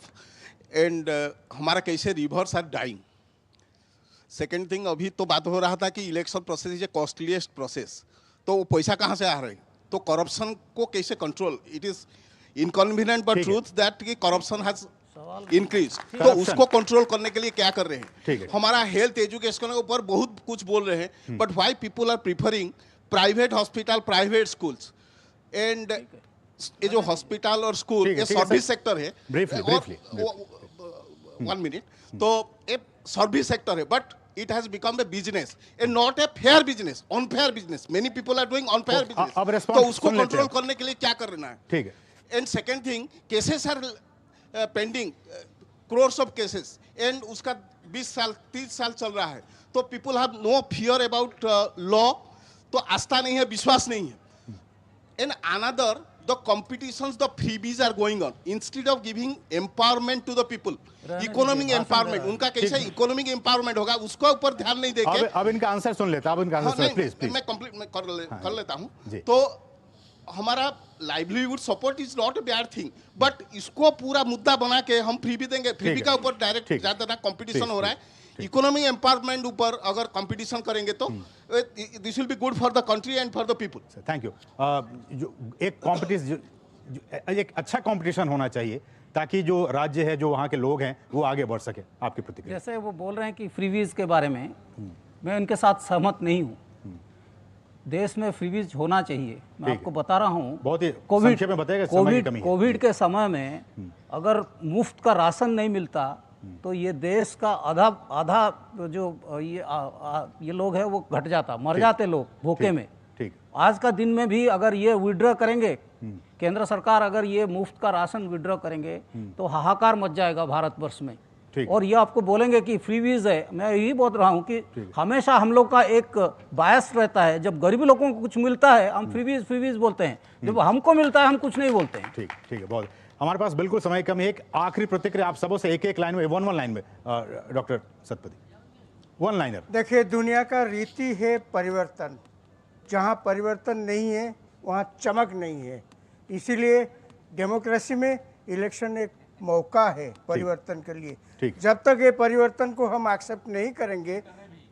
and हमारा कैसे rivers are dying. Second thing, अभी तो बात हो रहा था कि election process is a costliest process, तो वो पैसा कहाँ से आ रहे हैं, तो करप्शन को कैसे control, it is inconvenient but truth that कि करप्शन हैज इंक्रीज, तो उसको कंट्रोल करने के लिए क्या कर रहे हैं। हमारा हेल्थ एजुकेशन के ऊपर बहुत कुछ बोल रहे हैं, but why people are preferring private hospital, private schools and ये जो हॉस्पिटल और स्कूल ये सर्विस सेक्टर है। 1 मिनट, तो ये सर्विस सेक्टर है, but it has become a business and not a fair business, unfair business. Many people are doing unfair business. तो उसको कंट्रोल करने के लिए क्या करना है? ठीक है। And second thing, cases are pending, crores of cases, and उसका 20 साल 30 साल चल रहा है, तो people have no fear about law, तो आस्था नहीं है, विश्वास नहीं है। And another, the competitions, the freebies are going on instead of giving empowerment to the people, economic empowerment। उनका कैसे इकोनॉमिक एम्पावरमेंट होगा उसको ऊपर ध्यान नहीं देके। अब इनका आंसर सुन लेता, अब इनका आंसर प्लीज। मैं कंप्लीट कर लेता हूं। तो हमारा livelihood support is not a bad thing, but इसको पूरा मुद्दा बना के हम फ्रीबी देंगे, फ्रीबी का ऊपर डायरेक्ट ज्यादा कंपटीशन हो रहा है। इकोनॉमिक एम्पावरमेंट ऊपर अगर कंपटीशन करेंगे तो this will be good for the country and for the people. Thank you. जो एक कॉम्पिटिशन, एक अच्छा कंपटीशन होना चाहिए ताकि जो राज्य है, जो वहाँ के लोग हैं, वो आगे बढ़ सके। आपकी प्रतिक्रिया? जैसे वो बोल रहे हैं कि फ्रीवीज के बारे में, मैं उनके साथ सहमत नहीं हूँ। देश में फ्रीवीज होना चाहिए। मैं आपको बता रहा हूँ, बहुत ही कोविड में बताएगा, कोविड के समय में अगर मुफ्त का राशन नहीं मिलता तो ये देश का आधा जो ये लोग हैं वो घट जाता, मर जाते लोग भूखे में। ठीक। आज का दिन में भी अगर ये विड्रॉ करेंगे, केंद्र सरकार अगर ये मुफ्त का राशन विड्रॉ करेंगे तो हाहाकार मच जाएगा भारतवर्ष में। और ये आपको बोलेंगे कि फ्रीवीज है। मैं यही बोल रहा हूँ कि हमेशा हम लोग का एक बायस रहता है, जब गरीब लोगों को कुछ मिलता है हम फ्रीवीज बोलते हैं, जब हमको मिलता है हम कुछ नहीं बोलते हैं। ठीक है, बहुत। हमारे पास बिल्कुल समय कम है। एक आखिरी प्रतिक्रिया आप सबों से, एक लाइन में, वन लाइन में, डॉक्टर सतपथी, 1 लाइनर। देखिए, दुनिया का रीति है परिवर्तन, जहाँ परिवर्तन नहीं है वहाँ चमक नहीं है। इसीलिए डेमोक्रेसी में इलेक्शन एक मौका है परिवर्तन के लिए। जब तक ये परिवर्तन को हम एक्सेप्ट नहीं करेंगे,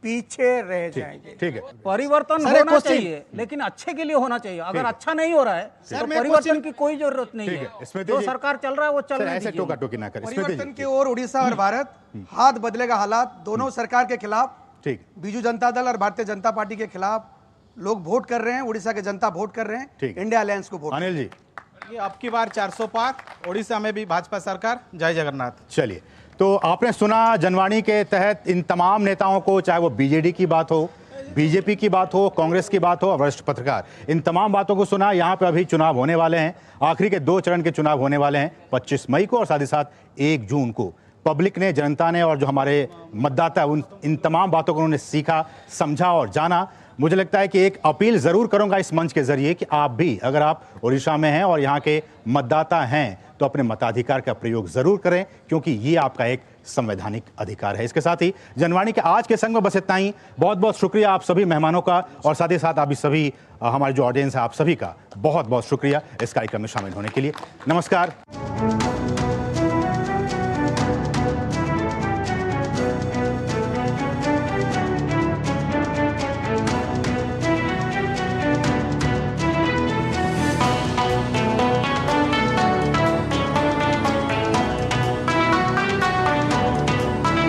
पीछे रह जाएंगे। ठीक है, परिवर्तन होना चाहिए, लेकिन अच्छे के लिए होना चाहिए। अगर अच्छा नहीं हो रहा है तो परिवर्तन की कोई जरूरत नहीं है। जो सरकार चल रहा है वो चल रहा है, ऐसे टोका-टोकी ना करें। परिवर्तन की ओर उड़ीसा और भारत, हाथ बदलेगा हालात, दोनों सरकार के खिलाफ। ठीक, बीजू जनता दल और भारतीय जनता पार्टी के खिलाफ लोग वोट कर रहे हैं, उड़ीसा के जनता वोट कर रहे हैं, इंडिया अलायंस को वोट। अनिल जी, अब की बार 400 पार, उड़ीसा में भी भाजपा सरकार। जय जगन्नाथ। चलिए, तो आपने सुना जनवाणी के तहत इन तमाम नेताओं को, चाहे वो बीजेडी की बात हो, बीजेपी की बात हो, कांग्रेस की बात हो, वरिष्ठ पत्रकार, इन तमाम बातों को सुना। यहाँ पे अभी चुनाव होने वाले हैं, आखिरी के 2 चरण के चुनाव होने वाले हैं, 25 मई को और साथ ही साथ 1 जून को। पब्लिक ने, जनता ने और जो हमारे मतदाता उन इन तमाम बातों को उन्होंने सीखा, समझा और जाना। मुझे लगता है कि एक अपील ज़रूर करूंगा इस मंच के ज़रिए कि आप भी, अगर आप उड़ीसा में हैं और यहाँ के मतदाता हैं, तो अपने मताधिकार का प्रयोग ज़रूर करें, क्योंकि ये आपका एक संवैधानिक अधिकार है। इसके साथ ही जनवाणी के आज के संग में बस इतना ही। बहुत बहुत शुक्रिया आप सभी मेहमानों का, और साथ ही साथ आप सभी हमारे जो ऑडियंस है आप सभी का बहुत बहुत शुक्रिया इस कार्यक्रम में शामिल होने के लिए। नमस्कार।